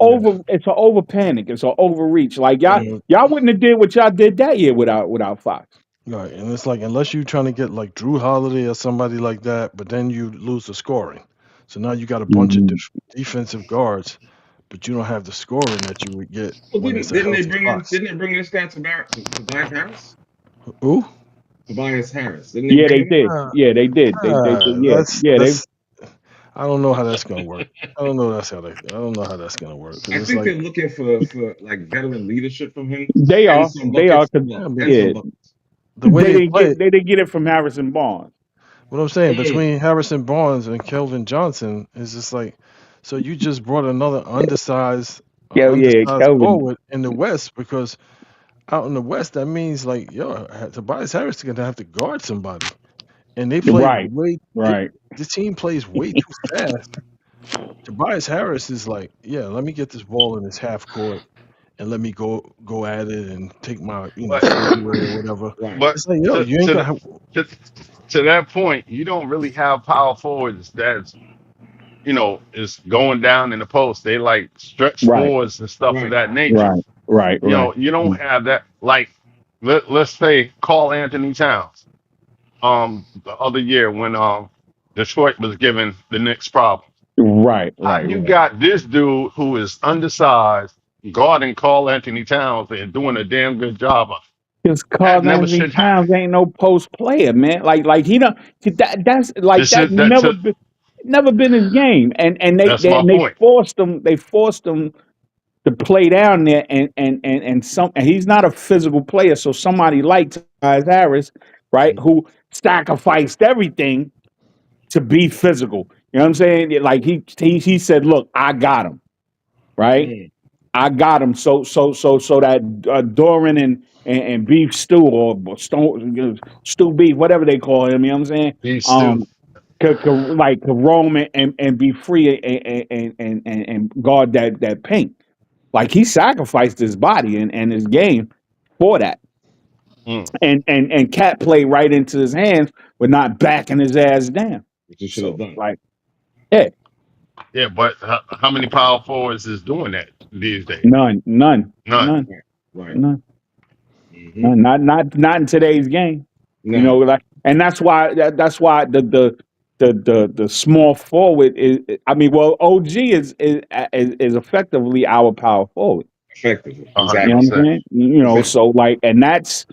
over panic. It's an overreach. Like and, y'all wouldn't have did what y'all did that year without Fox. right, and it's like unless you're trying to get like Drew Holiday or somebody like that, but then you lose the scoring. So now you got a bunch of Mhm. defensive guards, but you don't have the scoring that you would get Well, when it's a didn't they healthy bring in Fox. didn't they bring this guy to Tobias Harris? Who? Tobias Harris. Didn't they Yeah, bring they him in? did. Uh, Yeah, they did. They did. Yeah, yeah. They that's I don't know how that's gonna work. I don't know how that's gonna work because I it's think like they're looking for like veteran leadership from him they and are. some They are. buckets. 'Cause, Well, yeah, but and some yeah, buckets. the way they play, they didn't get it from Harrison Barnes. what I'm saying Mm. between Harrison Barnes and Kelvin Johnson is just like, so you just brought another Yeah, yeah. undersized Kelvin. forward in the West because out in the West that means like yo Tobias Harris is gonna have to guard somebody, and they play Right. way they, Right. the team plays way too fast. Tobias Harris is like, yeah, let me get this ball in this half court and let me go at it and take my But fadeaway or whatever. Right. but It's like yo, to you ain't to gonna the, have to, to that point, you don't really have power forwards that's is going down in the post. They like stretch Right. fours and stuff of Right. that nature. Right. Right. Right. You don't Mm. have that. Like let's say Carl Anthony Towns. The other year when Detroit was giving the Knicks problems. Right. How Right. you Right. got this dude who is undersized guarding Carl Anthony Towns and doing a damn good job of it? Because That Carl never Anthony should happen. Towns ain't no post player, man. Like he don't. That's like This that. is that's a, Never been his game. And that's my they point. forced him. They forced him to play down there and he's not a physical player. So somebody like Tobias Harris, right, Mm. who sacrificed everything to be physical. You know what I'm saying? Like he said, look, I got him, right? Mm. I got him. So that Doran and beef stew or stone stew beef, whatever they call him. You know what I'm saying? These Stu. Um, could roam and be free and guard that paint. Like he sacrificed his body and his game for that. Mm. And Cat played right into his hands with not backing his ass down. What you should have So done. like, yeah, Yeah, but how many power forwards is doing that these days? none, none, None. none, Right. Right. none, Mm-hmm. none, not in today's game. You know, No. like, and that's why the small forward is. I mean, well, OG is effectively our power forward. Effectively. A hundred You know what Exactly. I'm percent. saying? You know, Exactly. so like, and that's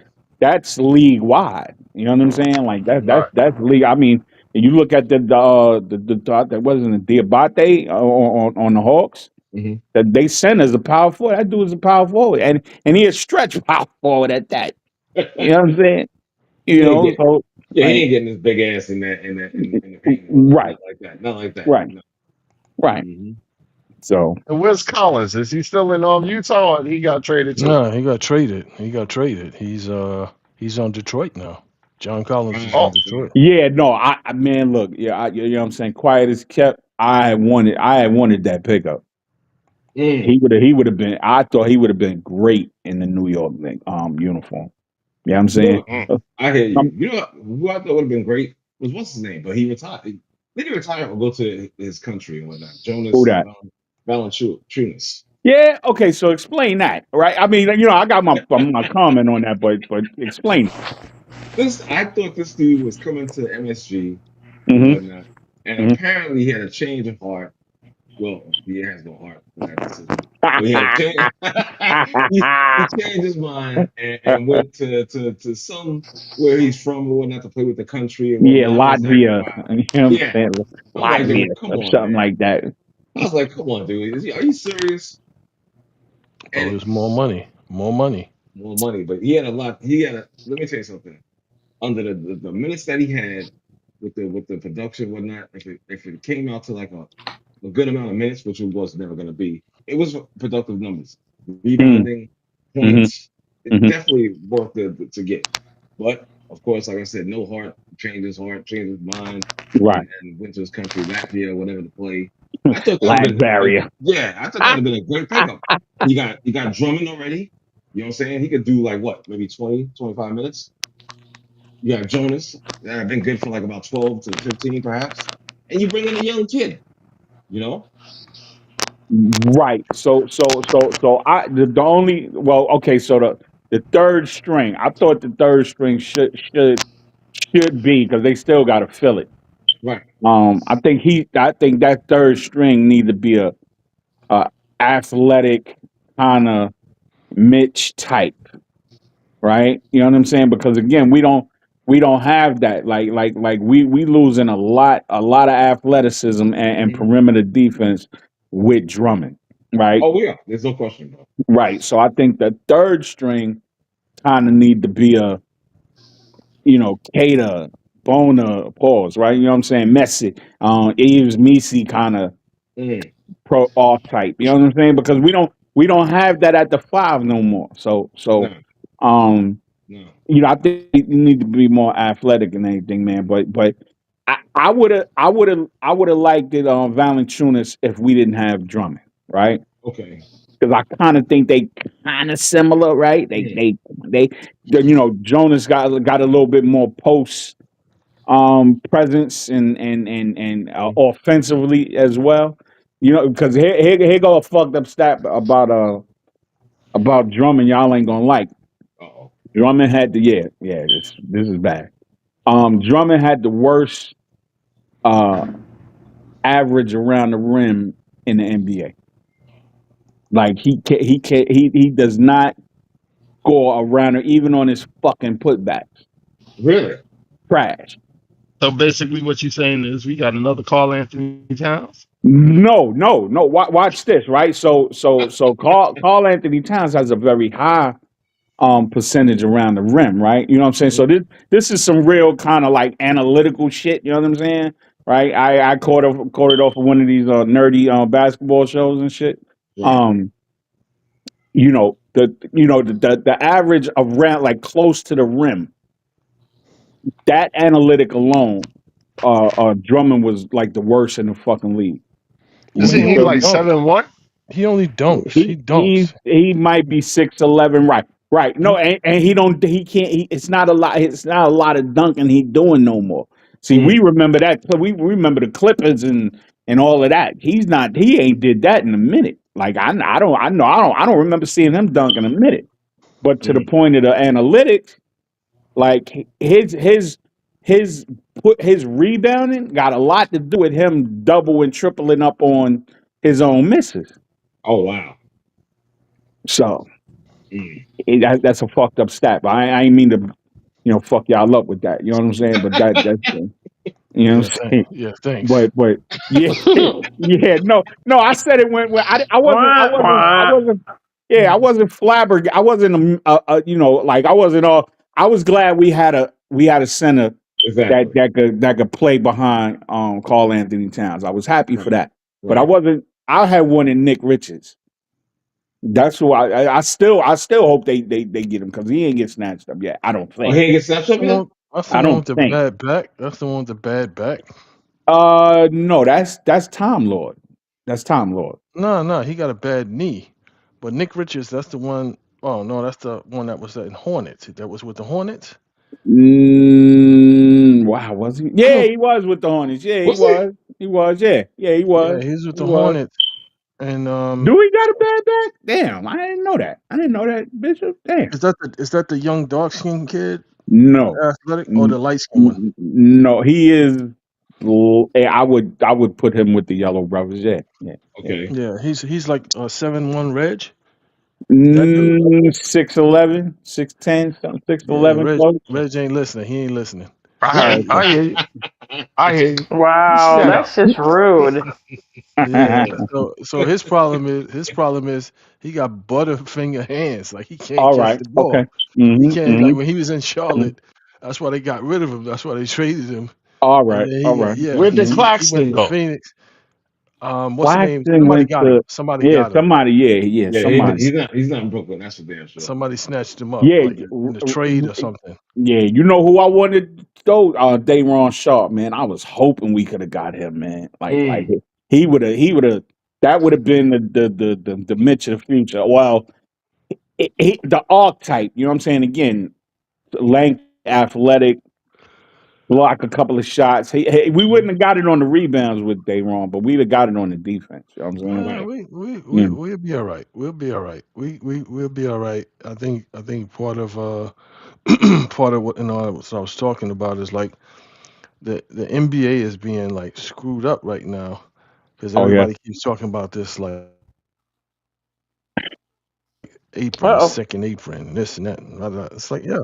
league wide. You know what I'm saying? Like Right. that's league. I mean, you look at that wasn't Diabate on the Hawks. Mm-hmm. That they sent as a power forward. That dude is a power forward, and he is stretch power forward at that. You know what I'm saying? You He ain't know, get. so Yeah, he like, ain't getting his big ass in the paint and whatnot. right, Not like that. Not like that. right, No. right. Mm-hmm. So And where's Collins? Is he still in Utah or he got traded too? no, he got traded. He got traded. He's on Detroit now. John Collins is on Oh, Detroit. yeah, no, man, look, yeah, you know what I'm saying. Quiet as kept. I had wanted that pickup. Mm. He would have been. I thought he would have been great in the New York uniform. You know what I'm You saying? know, mm. I hear you. Um, You know who I thought would have been great was what's his name, but he retired. Did he retire or go to his country and whatnot? who Jonas that? Valanciunas. Yeah. Okay. So explain that, right? I mean, I got my comment on that, but explain it. This I thought this dude was coming to MSG and Mm-hmm. whatnot, and Mm-hmm. apparently he had a change of heart Well, he has no heart for that decision. But he had changed. He changed his mind and went to some where he's from or whatnot to play with the country and Yeah, whatnot. I was like, Latvia. wow, You know what I'm yeah. saying? I'm like, yo, Latvia come or on, something man. like that. I was like, come on, dude. Are you serious? Oh, And it's more money. More money. more money, but he had a lot. He had a. Let me tell you something. Under the minutes that he had with the production and whatnot, if it came out to like a good amount of minutes, which it was never going to be, it was productive numbers, Mm, rebounding, hmm points. It hmm definitely worth to get. But of course, like I said, no heart, changed his mind, Right. and went to his country, Latvia, whatever, to play. I thought that would have been Latveria. yeah, I thought that would have been a great pickup. You got Drummond already. You know what I'm saying? He could do like what, maybe 20, 25 minutes. You got Jonas that have been good for like about 12 to 15, perhaps. And you bring in a young kid, you know? Right. So the only well, okay, so the third string, I thought the third string should be because they still got to fill it. Right. I think that third string need to be a athletic kind of Mitch type, right? You know what I'm saying? Because again, we don't have that. Like we losing a lot of athleticism and Mhm. perimeter defense with Drummond, right? Oh, yeah. There's no question, bro. Right. So I think the third string kind of need to be a, Cater, Bona, pause, right? You know what I'm saying? Messi, Eves, Misi kind of Mm. pro off type. You know what I'm saying? Because we don't have that at the five no more. No, Um, no. I think you need to be more athletic than anything, man. But I would have liked it on Valanciunas if we didn't have Drummond, right? Okay. Because I kind of think they kind of similar, right? Mm. Jonas got a little bit more post presence and Mm. offensively as well. Because here go a fucked up stat about Drummond. Y'all ain't gonna like. Uh-oh. Drummond had the yeah. This is bad. Uh-oh. Drummond had the worst uh average around the rim in the NBA. Like he does not score around it, even on his fucking putbacks. Really? Trash. So basically, what you're saying is we got another Carl Anthony Towns. No, no, no. Watch this, right? So Carl Anthony Towns has a very high percentage around the rim, right? You know what I'm saying? So Mhm. this is some real kind of like analytical shit. You know what I'm saying? Right? I caught it off of one of these nerdy basketball shows and shit. Right. Um, the average around like close to the rim. That analytic alone, Drummond was like the worst in the fucking league. He Isn't He was he only like dunks. 7'1"? He only dunks. He he dunks. he might be 6'11", right? Right. No, He and he can't. It's not a lot. It's not a lot of dunking he doing no more. See, we Mm. remember that. We remember the Clippers and all of that. He's not. He ain't did that in a minute. Like I don't remember seeing him dunk in a minute. But to the Mm. point of the analytics, like his his rebounding got a lot to do with him double and tripling up on his own misses. Oh, wow. So Mm. that's a fucked up stat. But I ain't mean to fuck y'all up with that. You know what I'm saying? But that's you know yeah, what I'm thanks. saying. Yeah, thanks. But yeah, yeah. No. I said it when Wah, wah. yeah, I wasn't flabbergasted. I wasn't like I wasn't all. I was glad we had a center that Exactly. that could play behind Carl Anthony Towns. I was happy for Right. that. But I Right. wasn't. I had one in Nick Richards. That's who I still hope they get him because he ain't get snatched up yet. I don't Oh, he think. ain't get snapped That's up the yet? one. That's the I one don't with the think. bad back. That's the one with the bad back. No, that's Tom Lord. That's Tom Lord. No, no, he got a bad knee. But Nick Richards, that's the one oh no, that's the one that was in Hornets. That was with the Hornets. Wow, was he? I Yeah, don't. he was with the Hornets. Yeah, he Was he? was. He was. Yeah, yeah, he Yeah, was. he's with He the was. Hornets, and Do he got a bad back? Damn, I didn't know that. I didn't know that, Bishop. Damn. is that the young dark skinned kid, No, athletic, or the light skinned one? no, he is. I would put him with the Yellow Brothers. Yeah, yeah, yeah. Okay. Yeah, he's like 7'1" Reg. That dude. 6'11", 6'10", something Yeah, 6'11", Reg close. Reg ain't listening. He ain't listening. Oh, I hear you. I hear you. Wow, Shut up. that's just rude. Yeah. okay. So his problem is he got butterfinger hands. Like he can't All catch right. the Okay. ball. He hmm can't hmm like when he was in Charlotte. That's why they got rid of him. That's why they traded him. All And right. then All right. Where did hmm he went Claxton to go? Phoenix. What's the name? Claxton Somebody went got him. to. Somebody Yeah, got him. somebody. Yeah, yeah, Yeah, somebody. he's not in Brooklyn. That's for damn sure. Somebody snatched him up Yeah, like in the trade or something. yeah. You know who I wanted though? Dayron Sharp, man. I was hoping we could have got him, man. Like Mm, he would have. That would have been the Mitch of the future. Well, the archetype. You know what I'm saying? Again, length, athletic, block a couple of shots. We wouldn't have got it on the rebounds with Dayron, but we'd have got it on the defense. You know what I'm saying? Nah, right. we'll be all right. We'll be all right. We'll be all right. I think part of part of what what I was talking about is like the NBA is being like screwed up right now because Oh yeah. everybody keeps talking about this like apron, the Uh oh. second apron, this and that. And blah, blah. It's like, yeah.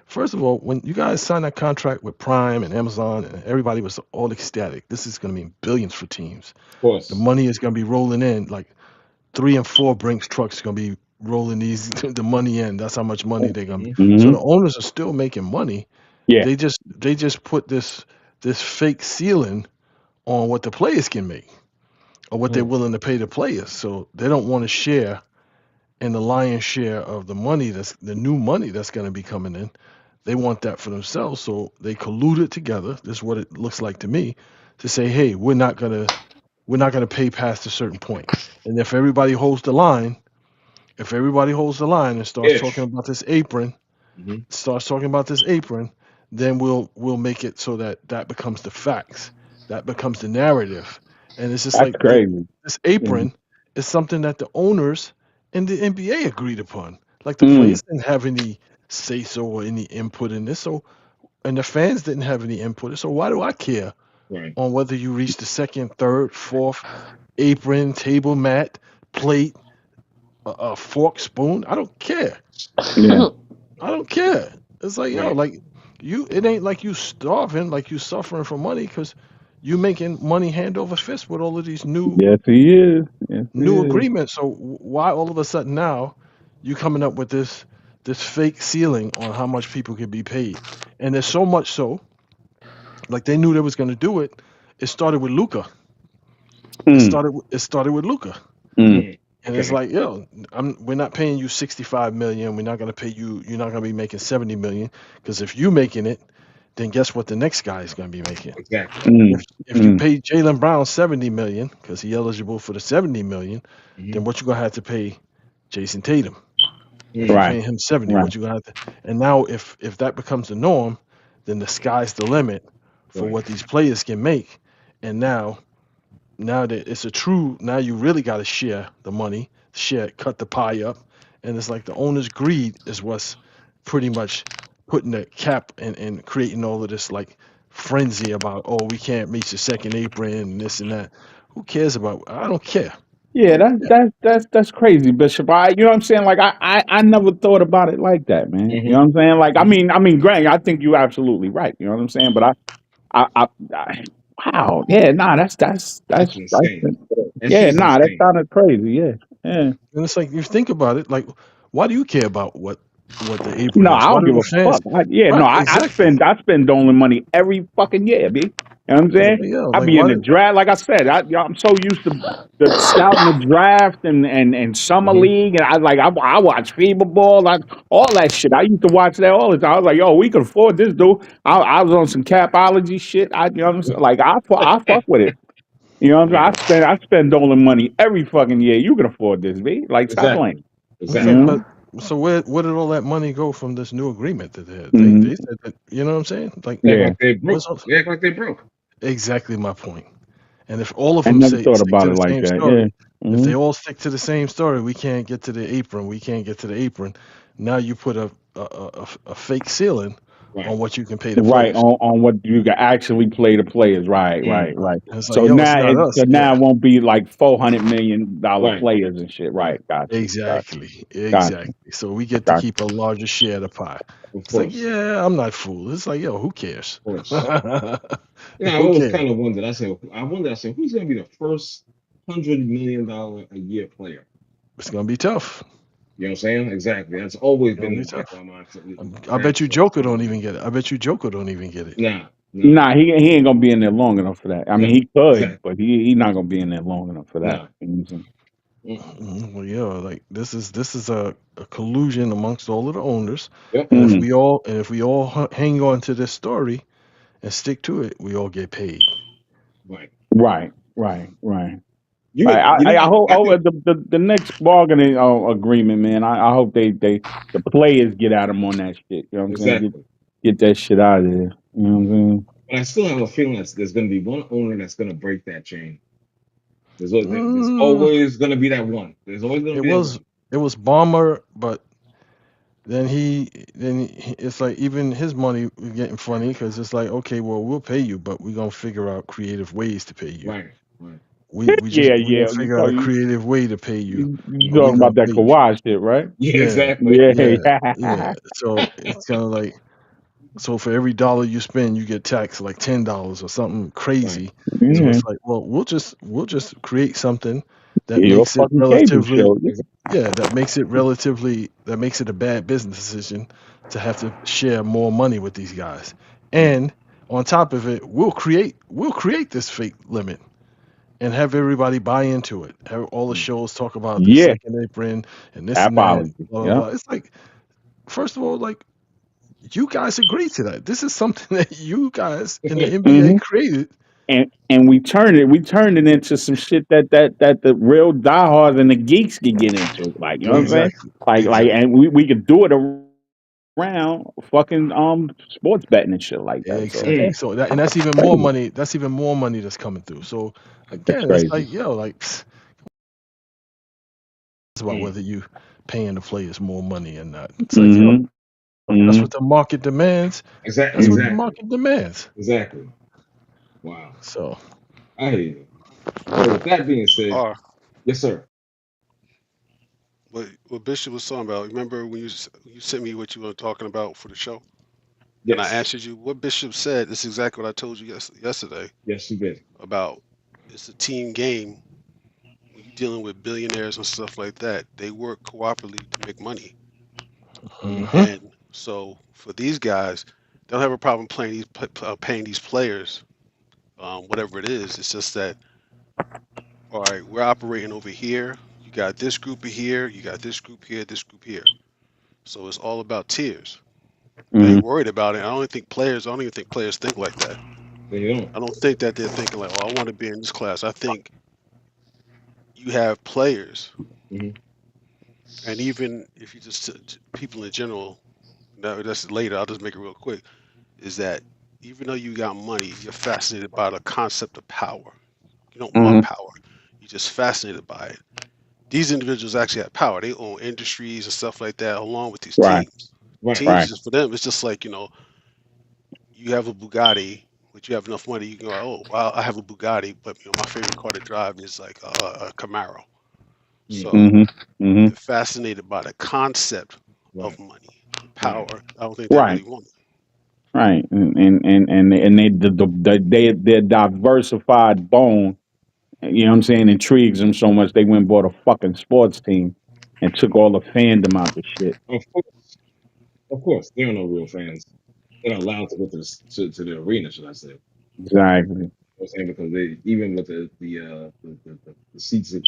First of all, when you guys signed that contract with Prime and Amazon, and everybody was all ecstatic. This is going to mean billions for teams. Of The course. money is going to be rolling in. Like 3 and 4 Brinks trucks going to be rolling these the money in. That's how much money they're going to be. Hmm. So the hmm owners are still making money. Yeah. They just put this fake ceiling on what the players can make or what they're Mm, willing to pay the players. So they don't want to share in the lion's share of the money that's the new money that's going to be coming in. They want that for themselves, so they colluded together. This is what it looks like to me to say, "Hey, we're not gonna pay past a certain point, and if everybody holds the line and if. Hmm. starts talking about this apron, then we'll make it so that that becomes the facts, that becomes the narrative, and it's just That's like crazy. this Mm. apron is something that the owners in the NBA agreed upon. Like the Mm. players didn't have any say so or any input in this, so and the fans didn't have any input. So why do I care Right. on whether you reach the second, third, fourth apron, table mat, plate, a fork, spoon? I don't care. Yeah. I don't care. It's like, yo, Right. like it ain't like you starving, like you suffering for money because you making money hand over fist with all of these Yes, he is. Yes, he new is. agreements. So why all of a sudden now you coming up with this fake ceiling on how much people can be paid? And there's so much so, like they knew they was gonna do it. It started with Luca. Mm. It started with Luca. Mm. Mm, And it's okay. like, yo, we're not paying you 65 million. We're not gonna pay you. You're not gonna be making 70 million because if you making it, then guess what? The next guy is gonna be making. Exactly. If Mm. if you Mm. pay Jalen Brown 70 million because he eligible for the 70 million, Hmm. then what you gonna have to pay Jason Tatum? If you're Mm, Right. paying him 70, Right. what you gonna have to? And now if that becomes the norm, then the sky's the limit for right. what these players can make. And now that it's a true, now you really got to share the money, cut the pie up, and it's like the owner's greed is what's pretty much putting the cap and creating all of this like frenzy about, oh, we can't reach the second apron and this and that. Who cares about? I don't care. I Yeah, don't that's care. that's that's that's crazy, Bishop. You know what I'm saying? Like I never thought about it like that, man. You know Hmm. what I'm saying? Like Hmm. Greg, I think you're absolutely right. You know what I'm saying? But wow, yeah, nah, It's insane. It's yeah, just nah, that insane. sounded crazy. Yeah, yeah. And it's like you think about it, like why do you care about what the apron No, is? I Why don't do give the a fans? fuck. Yeah, no, Right, exactly. I spend Dolan money every fucking year, b. You know what I'm It's saying? like, yeah, I like be in why? the draft, like I said. I'm so used to the scouting the draft and summer Hmm. league, and I watch FIBA ball, like all that shit. I used to watch that all the time. I was like, yo, we can afford this, dude. I was on some capology shit. You know what I'm saying? Like I fuck with it. You know what I'm Right. saying? I spend Dolan money every fucking year. You can afford this, b. Like stop Exactly. playing. It's You like, Exactly. but know? so where did all that money go from this new agreement that they had? They hmm they said that, you know what I'm saying? Like, They act Yeah, like they what's broke. all, They act like they broke. exactly my point. And if all of I them never say thought stick about to it the like same that. Yeah. story, if hmm they all stick to the same story, we can't get to the apron. We can't get to the apron. Now you put a fake ceiling Right. on what you can pay the Right players. on what you can actually play the players. Right, right, Mm. right. And it's like, So yo, it's now not us. it Yeah, won't be like $400 million Right. players and shit. Right. Right. Got you. Got you. exactly, Got exactly. you. So we get to Got keep a larger share of the pie. Of It's like, course. yeah, I'm not fooled. It's like, yo, who cares? Of course. Yeah, I Who always cares? kind of wondered. I wonder. I said, who's going to be the first $100 million a year player? It's gonna be tough. You know what I'm saying? Exactly. That's always It's gonna been in be the back of tough. my mind. So I bet that's you what I Joker said. don't even get it. I bet you Joker don't even get it. Nah, nah, Nah, he ain't gonna be in there long enough for that. I mean, no, he could, exactly. but he not gonna be in there long enough for that. Nah. You know what I'm saying? Mm-mm. Well, yeah, like this is a collusion amongst all of the owners, Yep. and if Mhm. we all hang on to this story and stick to it, we all get paid. Right. Right, right, right. You Right. you I know hope I think the next bargaining agreement, man. I hope the players get at him on that shit. You know what I'm saying? exactly. Get that shit out of there. You know what I'm saying? But I still have a feeling that there's going to be one owner that's going to break that chain. There's Mm, always going to be that one. There's always going to it be that was one. it was Bomber, but it's like even his money was getting funny because it's like, okay, well, we'll pay you, but we're gonna figure out creative ways to pay you. Right. Right. Yeah, We're gonna yeah. figure out a creative way to pay you, You but we're talking gonna about that pay you. Kawhi shit, right? Yeah. Yeah, Exactly. Yeah, yeah, yeah. yeah. So it's kind of like, so for every dollar you spend, you get taxed like $10 or something Right. crazy. So Yeah. it's like, well, we'll just create something that You're a makes it fucking cable relatively, show. Exactly. yeah, that makes it a bad business decision to have to share more money with these guys. Right. And on top of it, we'll create this fake limit and have everybody buy into it. Have all the Mm. shows talk about the Yeah. second apron and this and that, Apology. blah blah Yeah. blah. It's like, first of all, like, you guys agreed to that. This is something that you guys in the NBA Hmm. created. And we turned it into some shit that the real diehards and the geeks could get into. Like, you know what I'm saying? Exactly. Like, Exactly. and we could do it around fucking sports betting and shit like that. So Exactly. Mm. So that's even more crazy. money. That's even more money that's coming through. So That's again, it's crazy. like, yo, like, it's about Mm. whether you paying the players more money or not. It's like, yo, Hmm. that's Hmm. what the market demands. Exactly. That's what the Exactly. market demands. Exactly. Wow. So I hear you. So with that being said, Or yes, sir. what Bishop was talking about. Remember when you sent me what you were talking about for the show, and I Yes. answered you. What Bishop said is exactly what I told you yesterday Yes, you did. about it's a team game. When you're dealing with billionaires and stuff like that, they work cooperatively to make money. Mm. mhm. And so for these guys, they don't have a problem paying these players, whatever it is. It's just that, all right, we're operating over here. You got this group here. You got this group here. This group here. So it's all about tiers. They Hmm. ain't worried about it. I don't think players. I don't even think players think like that. They don't. I don't think that they're thinking like, "Oh, I want to be in this class." I think you have players, Mm-hmm. and even if you just people in general. No, that's later. I'll just make it real quick. Is that even though you got money, you're fascinated by the concept of power. You don't want Hmm. power. You're just fascinated by it. These individuals actually have power. They own industries and stuff like that, along with these Right. teams. Right. Teams Right. just for them, it's just like you have a Bugatti, but you have enough money. You can go, oh, well, I have a Bugatti, but my favorite car to drive is like a Camaro. Mm. So Hmm. Hmm. they're fascinated by the concept of Right. money, the Right. power. I don't think they Right. really want it. Right. And their diversified bone, you know what I'm saying, intrigues them so much they went and bought a fucking sports team and took all the fandom out the shit. Of course. Of course. There are no real fans. They're not allowed to go to the arena, should I say? You know Exactly. what I'm saying? Because they even with the seats at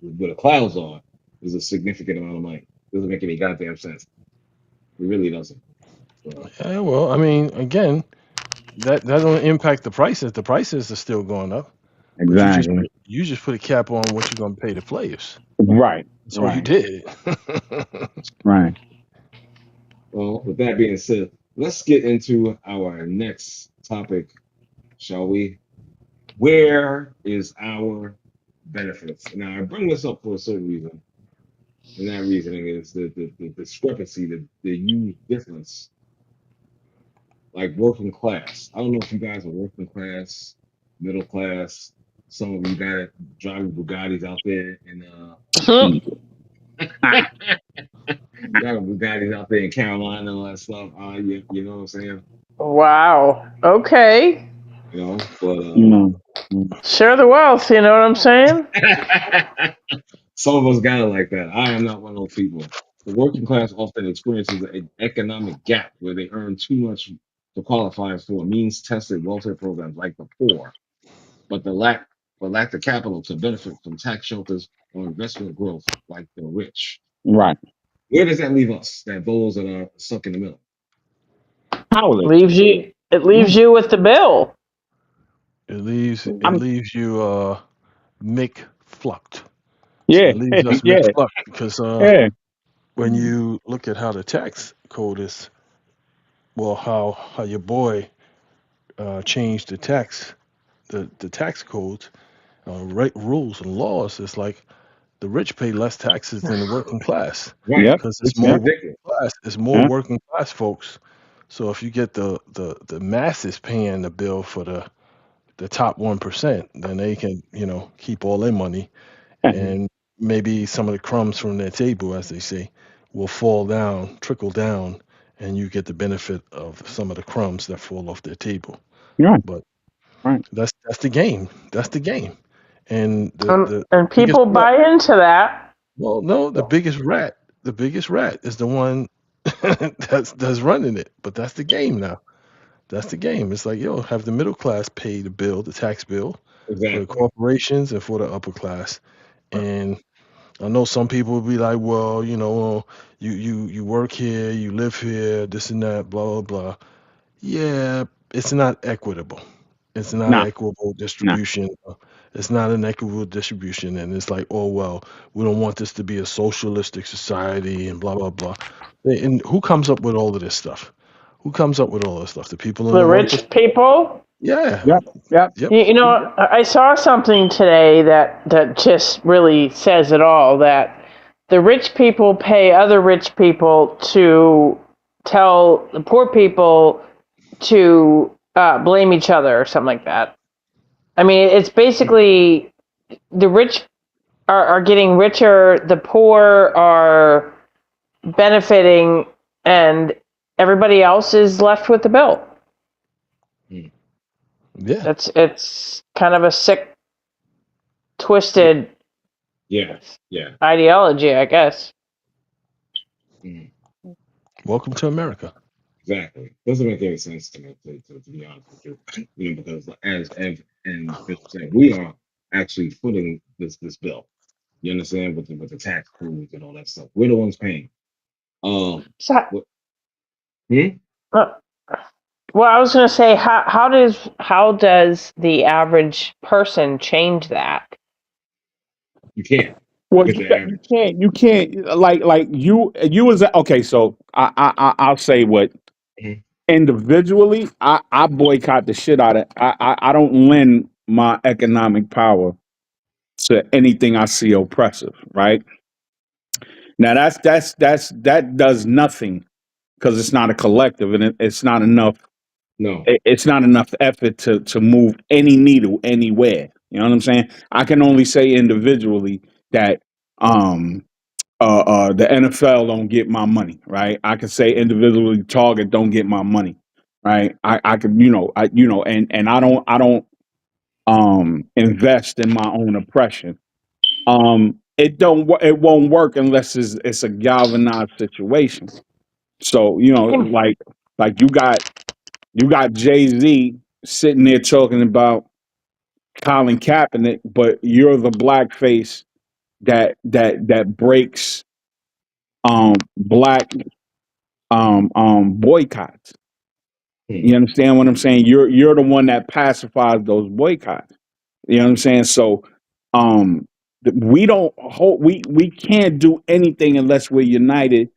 where the clouds are, there's a significant amount of money. Doesn't make any goddamn sense. It really doesn't. So Yeah, well, I mean, again, that don't impact the prices. The prices are still going up, but Exactly. you just put a cap on what you're gonna pay the players. Right. That's all you Right. did. Right. well, with that being said, let's get into our next topic, shall we? Where is our benefits? Now I bring this up for a certain reason. And that reasoning is the discrepancy, the huge difference like working class. I don't know if you guys are working class, middle class. Some of you got it driving Bugattis out there, and driving Bugattis out there in Carolina and all that stuff. You know what I'm saying? Wow. Okay. You know, but No. Share the wealth. You know what I'm saying? some of us got it like that. I am not one of those people. The working class often experiences an economic gap where they earn too much to qualify for means-tested welfare programs like the poor, but lack the capital to benefit from tax shelters or investment growth like the rich. Right. Where does that leave us? That those that are stuck in the middle. Powerless. Leaves you. It leaves Mm. you with the bill. It I'm. leaves you Mick flucked. Yeah. It leaves us Yeah. Mick flucked because Yeah. when you look at how the tax code is, well, how your boy changed the tax codes, rules and laws. It's like the rich pay less taxes than the working class Right. Yep. because It's Yep. ridiculous. it's more Yep. working class folks. So if you get the masses paying the bill for the top 1%, then they can keep all their money, and maybe some of the crumbs from their table, as they say, will fall down, trickle down, and you get the benefit of some of the crumbs that fall off their table. You're right. But Right. that's the game. That's the game. And the And biggest people rat, buy into that. well, no, So, the biggest rat is the one that's running it. But that's the game now. That's the game. It's like, yo, have the middle class pay the bill, the tax bill, for the exactly. corporations and for the upper class. Right. And I know some people will be like, well, you work here, you live here, this and that, blah blah blah. Yeah, it's not equitable. It's not Nah. equitable Nah. distribution. It's not an equitable distribution, and it's like, oh well, we don't want this to be a socialistic society and blah blah blah. And who comes up with all of this stuff? Who comes up with all this stuff? The people in The the working. rich people. Yeah. Yep. Yep. Yep. I saw something today that just really says it all. That the rich people pay other rich people to tell the poor people to blame each other or something like that. I mean, it's basically the rich are getting richer, the poor are benefiting, and everybody else is left with the bill. Mm. Yeah. It's kind of a sick, twisted Yeah. Yeah. ideology, I guess. Mm. Welcome to America. Exactly. Doesn't make any sense to me, to be honest with you. Because as Ev and Bishop said, we are actually footing this bill. You understand with the tax codes and all that stuff. We're the ones paying. So, What? Hmm? uh, well, I was going to say, how does the average person change that? You can't Well, because the you average. can't. You can't. Like you was okay. So I'll say what Mhm. individually I boycott the shit out of. I don't lend my economic power to anything I see oppressive. Right now, that does nothing because it's not a collective and it's not enough. No. It's not enough effort to move any needle anywhere. You know what I'm saying? I can only say individually that um the NFL don't get my money, right? I could say individually Target don't get my money, right? I could and I don't invest in my own oppression. It won't work unless it's a galvanized situation. So like you got Jay-Z sitting there talking about Colin Kaepernick, but you're the blackface that breaks black boycotts. Hmm. You understand what I'm saying? You're the one that pacifies those boycotts. You know what I'm saying? So we don't hold we can't do anything unless we're united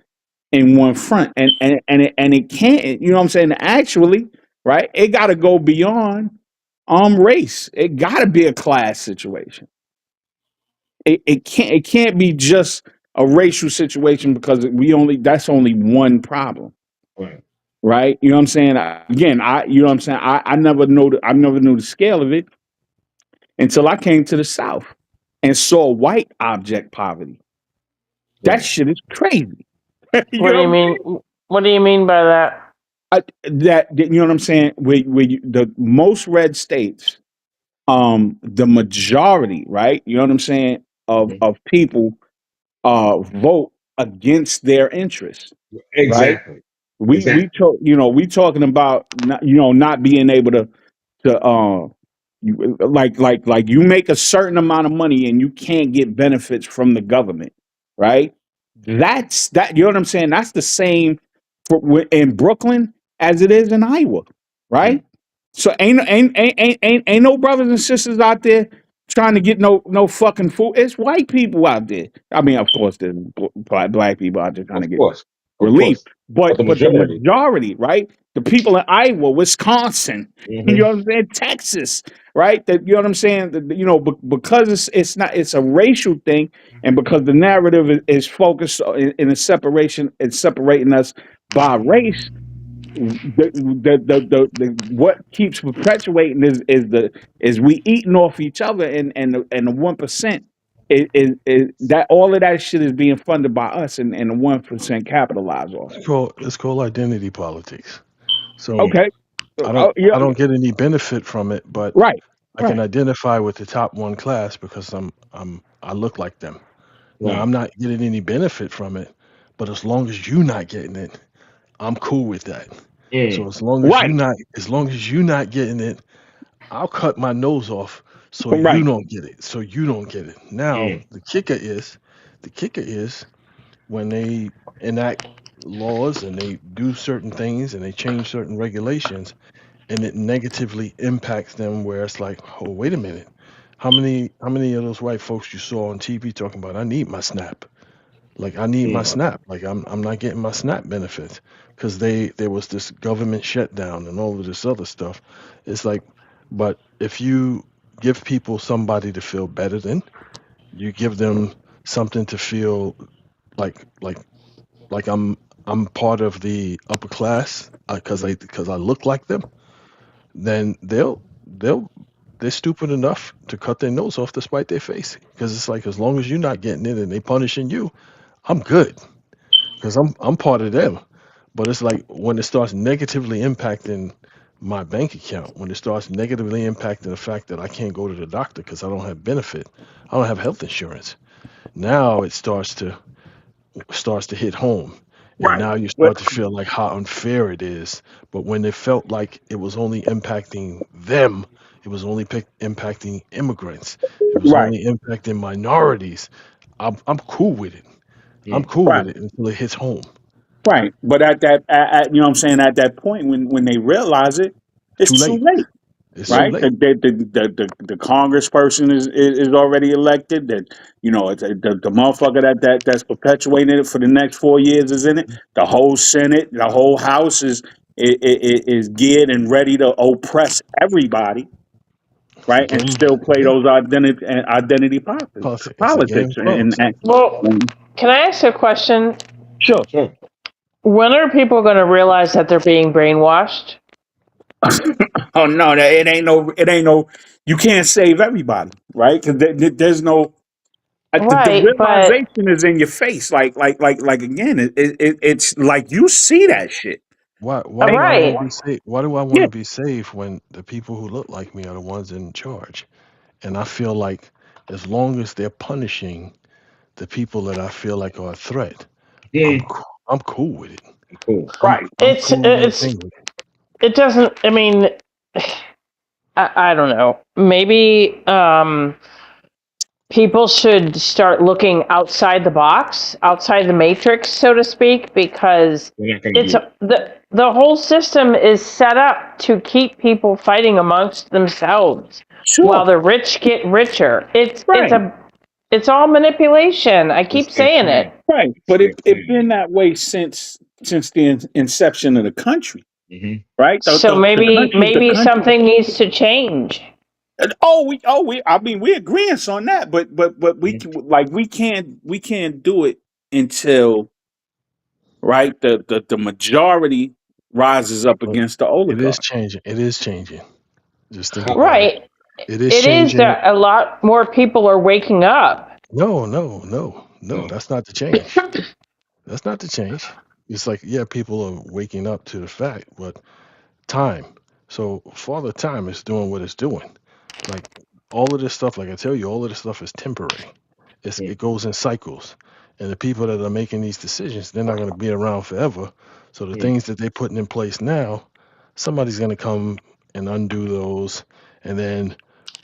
in one front. And it can't, you know what I'm saying? Actually, right? It gotta go beyond race. It gotta be a class situation. It can't be just a racial situation because we only that's only one problem. Right. right? You know what I'm saying? Again, you know what I'm saying? I never knew the scale of it until I came to the South and saw white object poverty. That Right. shit is crazy. You What do know you what I'm mean? saying? What do you mean by that? You know what I'm saying? The most red states, the majority, right? You know what I'm saying, Mhm. of people vote against their interests, right? Exactly. We Exactly. talk, we talking about not, not being able to like you make a certain amount of money and you can't get benefits from the government, right? That, you know what I'm saying? That's the same in Brooklyn as it is in Iowa, right? Mm. So ain't no brothers and sisters out there trying to get no fucking food. It's white people out there. I mean, of course, there's black people out there trying Of to get course. Of relief, course. But the but the majority. majority, right? The people in Iowa, Wisconsin, you Hmm. know what I'm saying, Texas, right? That, you know what I'm saying. Because it's not, it's a racial thing, and because the narrative is focused in a separation, it's separating us by race. What keeps perpetuating is we eating off each other, and the 1% is that all of that shit is being funded by us, and the 1% capitalize off of it. It's called identity politics. So Mm. Okay. I don't Yeah, I don't get any benefit from it, but right, I can right, identify with the top one class because I look like them. Now I'm Right. not getting any benefit from it, but as long as you not getting it, I'm cool with that. So Mm. right, as long as you not getting it, I'll cut my nose off so you right, don't get it. So you don't get it. Now Mm. the kicker is when they enact laws and they do certain things and they change certain regulations and it negatively impacts them where it's like, oh, wait a minute. How many of those white folks you saw on TV talking about I need my SNAP? Like I need my Mm. SNAP. Like I'm not getting my SNAP benefits because there was this government shutdown and all of this other stuff. It's like, but if you give people somebody to feel better than, you give them something to feel like like like I'm part of the upper class Mhm. because I look like them, then they'll they're stupid enough to cut their nose off to spite their face because it's like as long as you're not getting it and they punishing you, I'm good because I'm part of them. But it's like when it starts negatively impacting my bank account, when it starts negatively impacting the fact that I can't go to the doctor because I don't have benefit, I don't have health insurance. Now it starts to hit home. And right. now you But start to feel like how unfair it is. But when it felt like it was only impacting them, it was only impacting immigrants, it was right, only impacting minorities, I'm cool with it. I'm Mm. cool right, with it until it hits home. right. But you know what I'm saying, at that point when they realize it, It's it's too too late. late. It's too Yep. Right? late. The congressperson is already elected. That, the motherfucker that's perpetuating it for the next 4 years is in it. The whole Senate, the whole House is geared and ready to oppress everybody, It's a right? And game. still play Yeah, those identity politics. It's a game politics. of clubs. Well, And can I ask a question? sure. Sure. When are people going to realize that they're being brainwashed? Oh no, it ain't no. You can't save everybody, right? Because there's no. The Right, but realization is in your face. Like again, it's like you see that shit. Why do Right? I want to right. be safe? Why do I want Yeah, to be safe when the people who look like me are the ones in charge? And I feel like as long as they're punishing the people that I feel like are a threat, I'm Mm. cool. I'm cool with it. Cool. right, I'm It's cool and okay with it. it doesn't. I mean, I don't know. Maybe people should start looking outside the box, outside the matrix, so to speak, because They're not going to it's do it. the whole system is set up to keep people fighting amongst themselves while sure, the rich get richer. right, It's all manipulation. I keep It's their saying it. plan. right. It's But their it's plan. been that way since the inception of the country, Hmm. right? So The maybe country. something needs to change. Oh, we. I mean, we agreeing on that, but we can't do it until, right, the majority. rises up But against the it is oligarch. changing. It is changing. Just think How, about it. Right. It is It is changing. that a lot more people are waking up. No, no, no, no. no. That's not the change. That's not the change. It's like, yeah, people are waking up to the fact, but time. So Father Time is doing what it's doing. Like all of this stuff, like I tell you, all of this stuff is temporary. Mm, It goes in cycles. And the people that are making these decisions, they're not going to be around forever. So the mm, things that they're putting in place now, somebody's going to come and undo those. And then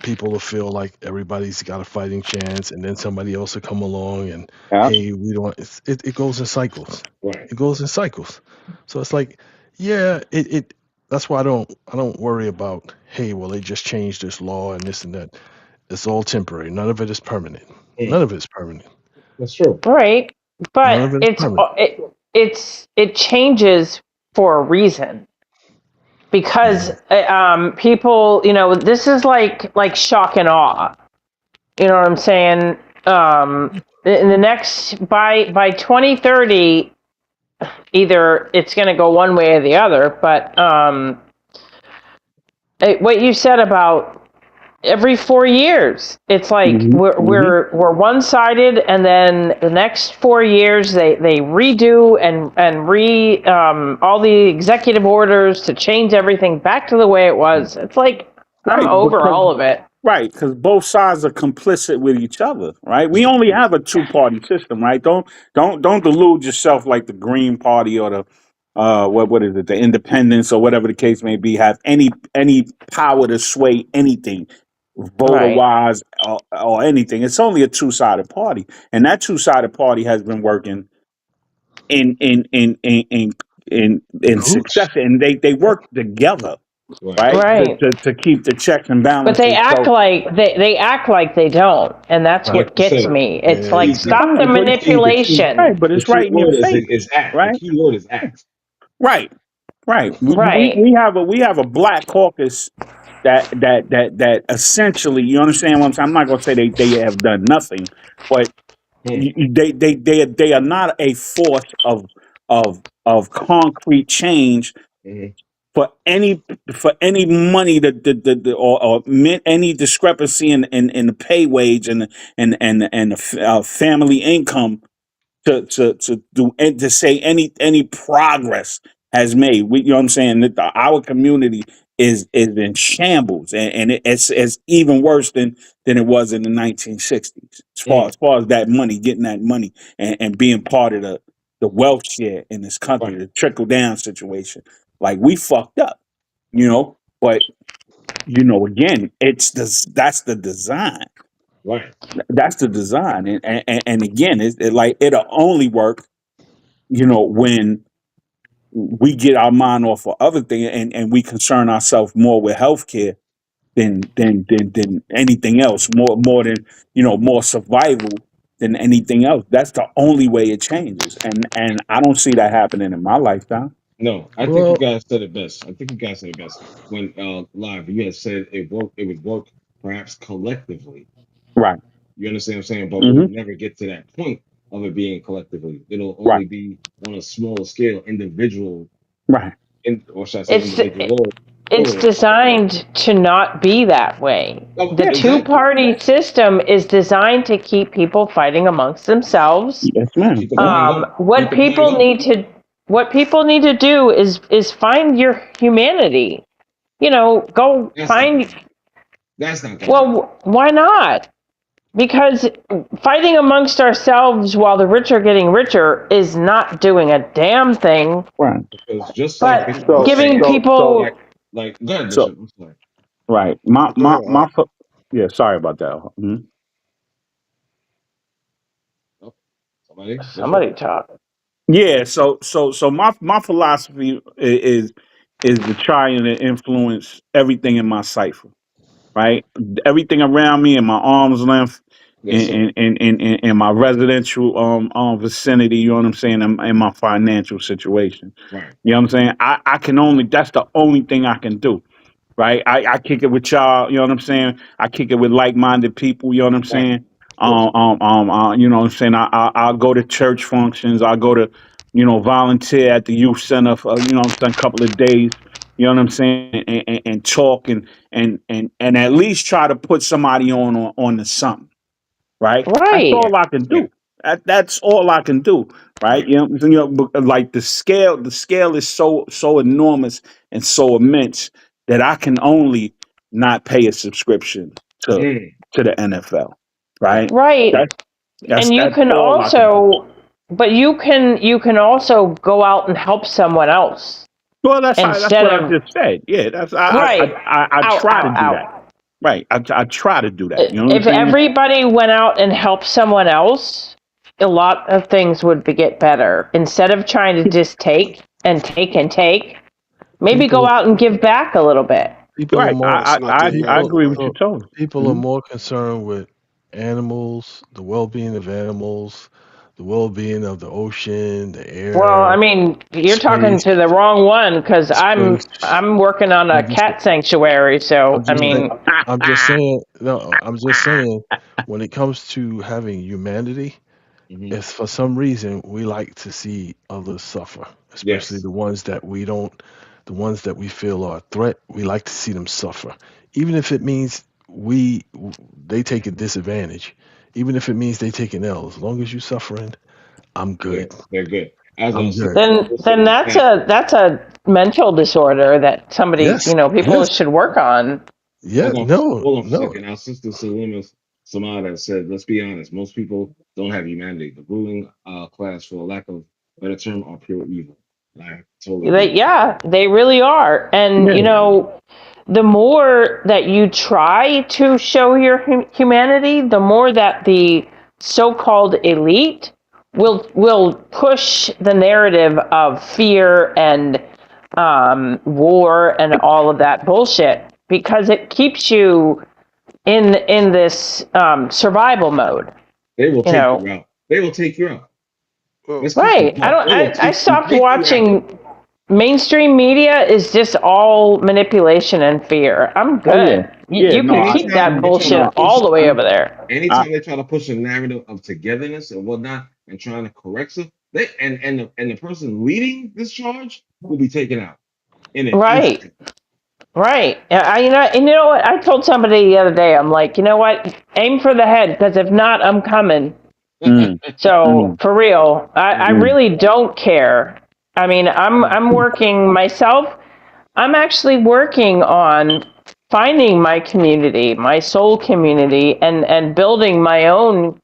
people will feel like everybody's got a fighting chance. And then somebody else will come along and, Yeah. hey, we don't, it goes in cycles. right. It goes in cycles. So it's like, yeah, that's why I don't worry about, hey, well, they just changed this law and this and that. It's all temporary. None of it is permanent. Mm, None of it is permanent. that's true. Right. None But of it is permanent. it changes for a reason because Mhm. people, this is like shock and awe. You know what I'm saying? In the next by 2030, either it's going to go one way or the other. But what you said about every 4 years, it's like Hmm. Hmm. we're one sided, and then the next 4 years they redo and re all the executive orders to change everything back to the way it Mm, was. It's like I'm Right, over because all of it. right, because both sides are complicit with each other, right? We only exactly. have a two-party system, right? Don't delude yourself like the Green Party or the what is it, the Independents or whatever the case may be, have any power to sway anything, voter Right. wise or anything. It's only a two-sided party, and that two-sided party has been working in in in in in In in cahoots. success, and they work together, Right. right, Right. to keep the checks and But balances. So they act like they don't, and that's Like what Right. you gets said, me. It's There like you go. stop the right, but manipulation. the it's key right in your word face, is act. The right? key word is act. Right, right. Right. We have a black caucus that essentially, you understand what I'm saying? I'm not gonna say they have done nothing, but Mm, they are not a force of concrete change mm, for any money or any discrepancy in the pay wage and the family income to do and to say any progress has made. You know what I'm saying? That our community is in shambles, and it's even worse than it was in the 1960s. mm, As far as that money, getting that money, and being part of the wealth share in this country, right. the trickle down situation. Like we fucked up, you know. But again, that's the design. Right. That's the design, and again, like it'll only work, when we get our mind off of other things and we concern ourselves more with healthcare than anything else, more than more survival than anything else. That's the only way it changes, and I don't see that happening in my lifetime. No, I think you Well, guys said it best. I think you guys said it best when live. You had said it would work perhaps collectively. Right. You understand what I'm saying? But we'll Hmm. never get to that point of it being collectively. It'll Right. only be on a smaller scale, individual, Right. or should I say It's individual it's or designed to not be that way. oh, The Yeah. exactly. two-party system is designed to keep people fighting amongst themselves. Yes, ma'am. Keep the Yeah. blame Um, going. Keep what the blame people going. need to what people need to do is find your humanity. Go That's not find. gonna happen. That's not gonna happen. Well, why not? Because fighting amongst ourselves while the rich are getting richer is not doing a damn thing. Right. Because just like But Bishop So was giving saying, so so people, like go ahead, so Bishop. I'm sorry. right. Go ahead. Yeah. Sorry about that. Mhm. Oh, somebody, Bishop. somebody talk. Yeah. So my philosophy is to try and influence everything in my cipher. Right. Everything around me in my arm's length. Yes, sir. In my residential vicinity, you know what I'm saying, in my financial situation. Right. You know what I'm saying? I can only that's the only thing I can do. Right? I kick it with y'all, you know what I'm saying? I kick it with like minded people, you know what I'm Right. saying? Of course. You know what I'm saying? I'll go to church functions, I'll go to, volunteer at the youth center for a couple of days. You know what I'm saying, and talk and at least try to put somebody on to something, right? That's Right. all I can Right. do. That's all I can do, right? Right. Like the scale is so enormous and so immense that I can only not pay a subscription to Mm. the NFL, right? Right. Right. That's that's And you that's can all I can do. also, but you can also go out and help someone else Well, that's instead what I of just said. Yeah, that's right. I Ow, try to ow, do that. ow. Right, I try to do that. You know what I'm If saying? everybody went out and helped someone else, a lot of things would get better. Instead of trying to just take and take and take, maybe go People out and give back a little bit. people are Right. more I That's not I the I, I American people agree with way. you totally. people are Hmm. more concerned with animals, the well-being of animals, the well-being of the ocean, the Well, I air, mean, you're talking space, to the wrong one because I'm space. I'm working on a I'm just cat sanctuary. So I'm I just saying, mean, I'm just saying, no, I'm just saying, when it comes to having humanity, Hmm. if for some reason we like to see others suffer, especially Yes. the ones that we feel are a threat, we like to see them suffer, even if it means they take a disadvantage, even if it means they take an L. As long as you suffering, I'm good. They're good. I was I'm gonna say good. then the that's cat. a mental disorder that somebody, Yes, people yes, should work on. Hold yeah. on, No, hold on for a no. second. Our sister Samada said, "Let's be honest. Most people don't have humanity. The ruling class, for lack of a better term, are pure evil." And I totally agree with that. Yeah, they really are. And Yeah. Totally agree. the more that you try to show your humanity, the more that the so-called elite will push the narrative of fear and war and all of that bullshit because it keeps you in this survival mode. They will You take you know, out. They will take you out. Well, Let's keep it right? I buck. don't. They will I stopped take you out. watching. Mainstream media is just all manipulation and fear. I'm Oh yeah. good. Yeah. You No. can keep Anytime that they try to bullshit No. push, all the way over there. I anytime they try to push a narrative of togetherness and whatnot, and trying to correct stuff, they and the person leading this charge will be taken out in an Right, instant. right. And you know what? I told somebody the other day. I'm like, you know what? Aim for the head, because if not, I'm coming. mm, So mm, for real, I mm, really don't care. I mean, I'm working myself. I'm actually working on finding my community, my soul community, and building my own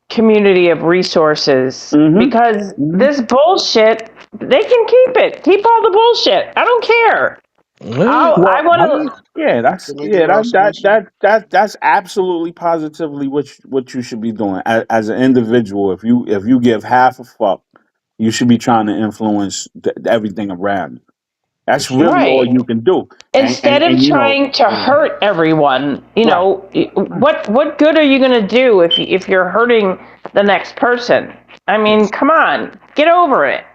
community of resources mm-hmm, because mm-hmm. this bullshit, they can keep it. Keep all the bullshit. I don't care. Yeah, I Well, want yeah, to. yeah, can I give an observation? that's absolutely positively what you should be doing as an individual. If you give half a fuck, you should be trying to influence everything around you. For That's sure. really all Right. you can do. Instead of And trying to hurt everyone, right, right. what good are you going to do if you're hurting the next person? I mean, Yes. come on, get over it.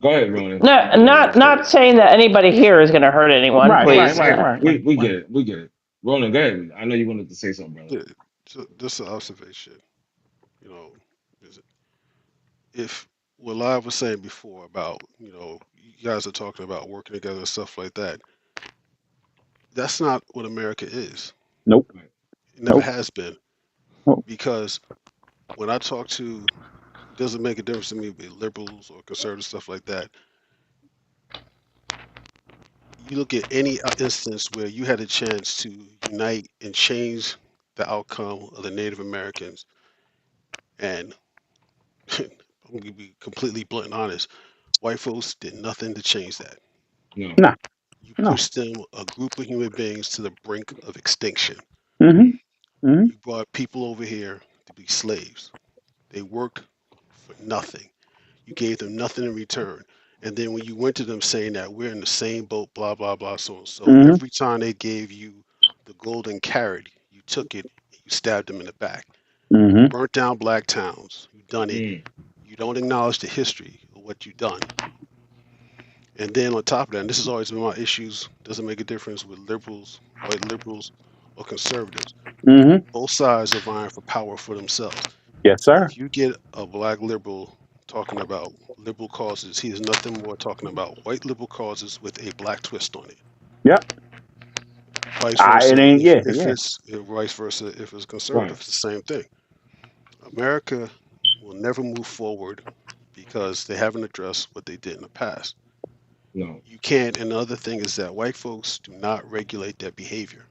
Go ahead, Ronan. No, Go ahead. not saying that anybody here is going to hurt anyone, Right, No, right, please. right, right, right, we right. get it. We get it. Ronan, go ahead. I know you wanted to say something, brother. Yeah, so just an observation. You know, is if what Live was saying before about, you guys are talking about working together and stuff like that. That's not what America is. Nope, Right. It never nope, has been. nope. Because when I talk to, it doesn't make a difference to me be liberals or conservative stuff like that. You look at any instance where you had a chance to unite and change the outcome of the Native Americans, and I'm going to be completely blunt and honest, white folks did nothing to change that. No. No, You no. pushed them, a group of human beings, to the brink of extinction. Mm-hmm, Mm. mm-hmm, You brought people over here to be slaves. They worked for nothing. You gave them nothing in return. And then when you went to them saying that we're in the same boat, blah, blah, blah, so and so, mm-hmm, every time they gave you the golden carrot, you took it, you stabbed them in the back. You mm-hmm, burnt down black towns. You done it. Mm. You don't acknowledge the history of what you've done. And then on top of that, and this has always been my issues, doesn't make a difference with liberals, white liberals, or conservatives. mm-hmm. Both sides are vying for power for themselves. Yes, sir. If you get a black liberal talking about liberal causes. He is nothing more talking about white liberal causes with a black twist on it. Yep. Vice versa, It ain't. Yeah. if Yeah. it's vice versa, if it's conservative, Right. it's the same thing. America will never move forward because they haven't addressed what they did in the past. No. You can't, and the other thing is that white folks do not regulate their behavior.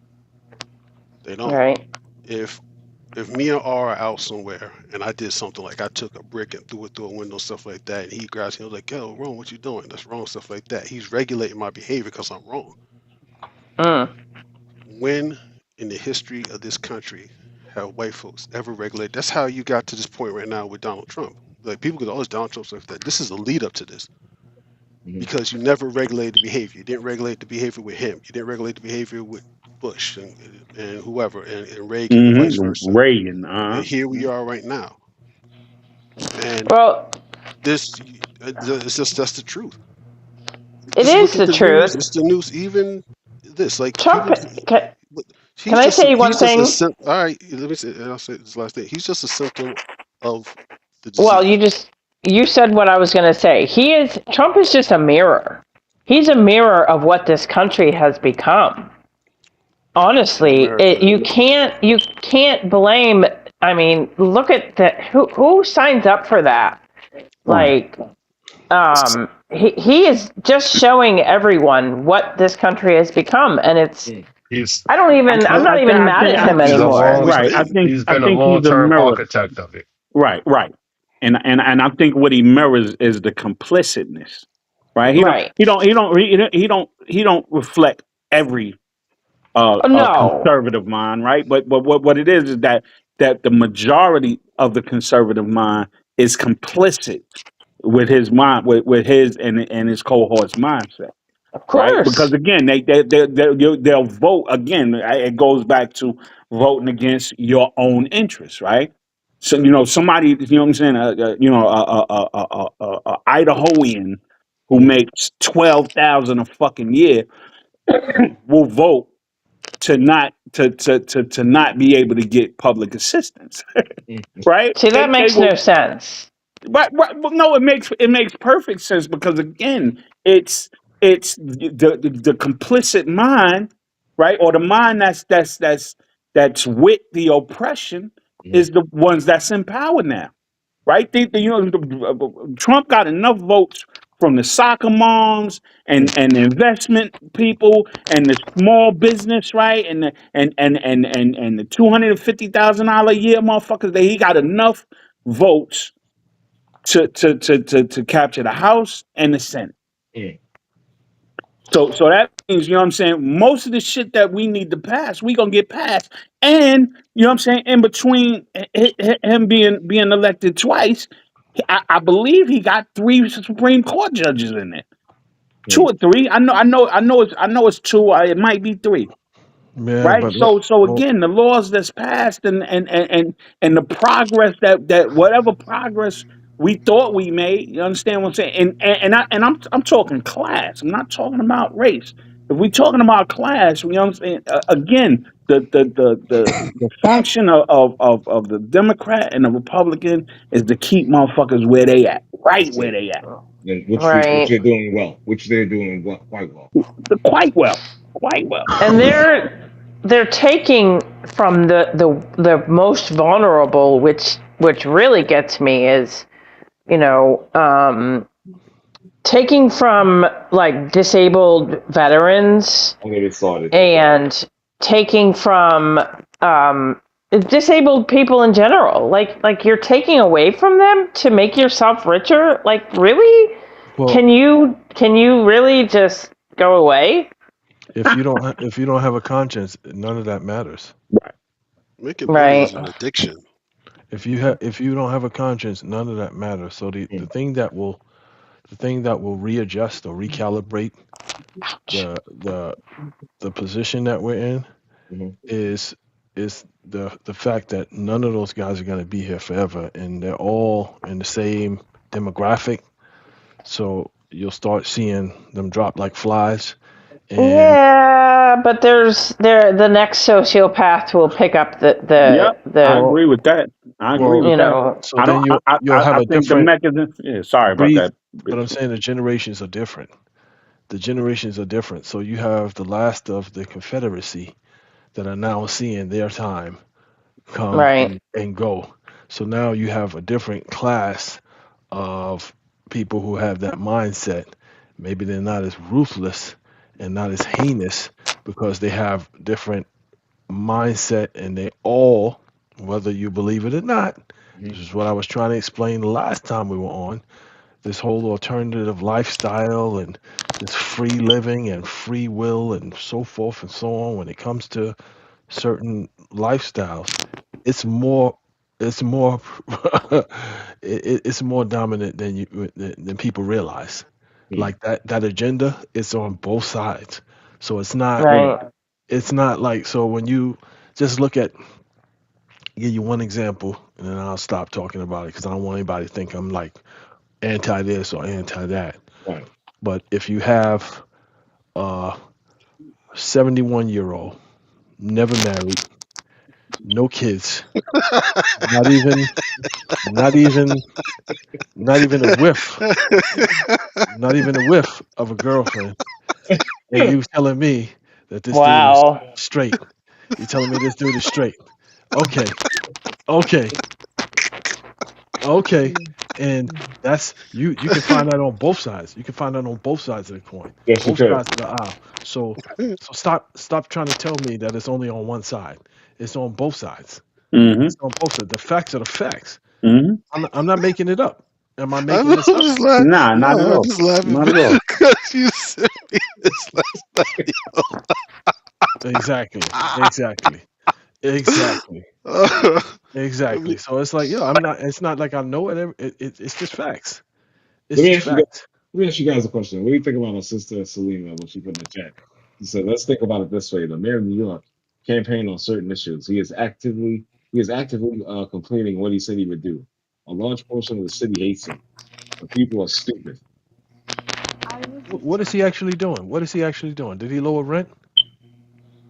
They don't. Right. If me and R are out somewhere and I did something like I took a brick and threw it through a window, stuff like that, and he grabs me, he was like, "Yo, Ron, what you doing? That's wrong," stuff like that. He's regulating my behavior because I'm wrong. Mm. When in the history of this country have white folks ever regulated? That's how you got to this point right now with Donald Trump. Like people go, "Oh, it's Donald Trump," stuff like that. This is a lead up to this Hmm. because you never regulated the behavior. You didn't regulate the behavior with him. You didn't regulate the behavior with Bush and whoever and Reagan and vice versa. Reagan. And here we are right now. And Well, this, it's just that's the truth. it Just look is at the the news. truth. It's the news. Even this, like Trump. people, Can, but can I say one he's just a thing? all right. Let me say, and I'll say this last thing. He's just a symptom of the Well, disease. you said what I was going to say. Trump is just a mirror. He's a mirror of what this country has become. Honestly, America. you can't blame. I mean, look at the who signs up for that. Right. Like, he is just showing everyone what this country has become, and it's. Mm. He's I don't even. I'm not even mad at him He's anymore. always Right. been. he's I been a think he's a long-term mirror. architect of it. Right. Right. And I think what he mirrors is the complicitness. Right. Right. He don't reflect every No, conservative mind. Right. But what it is that the majority of the conservative mind is complicit with his mind with his and his cohorts mindset, of right? Because course. again, they'll vote again. It goes back to voting against your own interests, right? So somebody, you know what I'm saying, Idahoan who Hmm. makes 12,000 a fucking year will vote to not be able to get public assistance, Hmm. right? See, that They makes no will. sense. Right. Well, no, it makes perfect sense because again, it's the complicit mind, right, or the mind that's with the oppression Hmm. is the ones that's in power now, right? Trump got enough votes from the soccer moms and the investment people and the small business, right, and the $250,000 a year motherfuckers. That he got enough votes to capture the House and the Senate. Hmm. So that means, what I'm saying, most of the shit that we need to pass, we gonna get passed. And what I'm saying, in between him being elected twice, I believe he got 3 Supreme Court judges in there. Two Hmm. or three. I know it's two. It might be three. Yeah, Right. but So well, again, the laws that's passed and the progress that whatever progress we thought we made, you understand what I'm saying? And I'm talking class. I'm not talking about race. If we talking about class, you know what I'm saying? Again, the function of the Democrat and the Republican is to keep motherfuckers where they at, right That's where it. they at. Then which Right. they're doing well. Which they're doing quite well. Quite well. Quite well. And they're taking from the most vulnerable, which really gets me is, you know, taking from like disabled veterans I'll get it started. and taking from disabled people in general. Like you're taking away from them to make yourself richer. Like really? well, Can you really just go away? if you don't have a conscience, none of that matters. Right. Making money is Right. an addiction. If you don't have a conscience, none of that matters. So Hmm. the thing that will readjust or recalibrate Ouch. the the position that we're in Hmm. is the fact that none of those guys are going to be here forever, and they're all in the same demographic. So you'll start seeing them drop like flies, And Yeah, but the next sociopath will pick up Yep, I the well, agree with that. I agree well, with you that. know, so I then don't. you'll have I a think the different mechanism. Yeah, sorry about breed. that. But I'm saying the generations are different. The generations are different. So you have the last of the Confederacy that are now seeing their time come right, and go. So now you have a different class of people who have that mindset. Maybe they're not as ruthless and not as heinous because they have different mindset and they all, whether you believe it or not, Mhm. this is what I was trying to explain the last time we were on, this whole alternative lifestyle and this free living and free will and so forth and so on when it comes to certain lifestyles, it's more it's more it's more dominant than than people realize. Yeah. Like that agenda is on both sides. So Yeah. right, it's not like, so when you just look at, give you one example and then I'll stop talking about it because I don't want anybody to think I'm like anti this or anti that. Right. But if you have a 71-year-old, never married, no kids, not even not even not even a whiff, not even a whiff of a girlfriend, and you telling me that this dude is wow, straight. You telling me this dude is straight. Okay, okay, okay. And that's you can find that on both sides. You can find that on both sides of the coin, Yes, you both could. sides of the aisle. So stop trying to tell me that it's only on one side. It's on both sides. Mm-hmm. It's on both sides. The facts are the facts. Mm-hmm. I'm not making it up. Am I I making know, this up? Nah, not at I'm all. just laughing Not at all. because you sent me this last Exactly. night. Exactly. Exactly. I Exactly. mean, So it's like, I'm not. It's not like I know it. It's just facts. It's Let me just ask you guys. facts. Let me ask you guys a question. What do you think about my sister Selena? What she put in the chat? She said, "Let's think about it this way: the mayor of New York campaigned on certain issues. He is actively completing what he said he would do. A large portion of the city hates him, but people are stupid. What is he actually doing? What is he actually doing? Did he lower rent?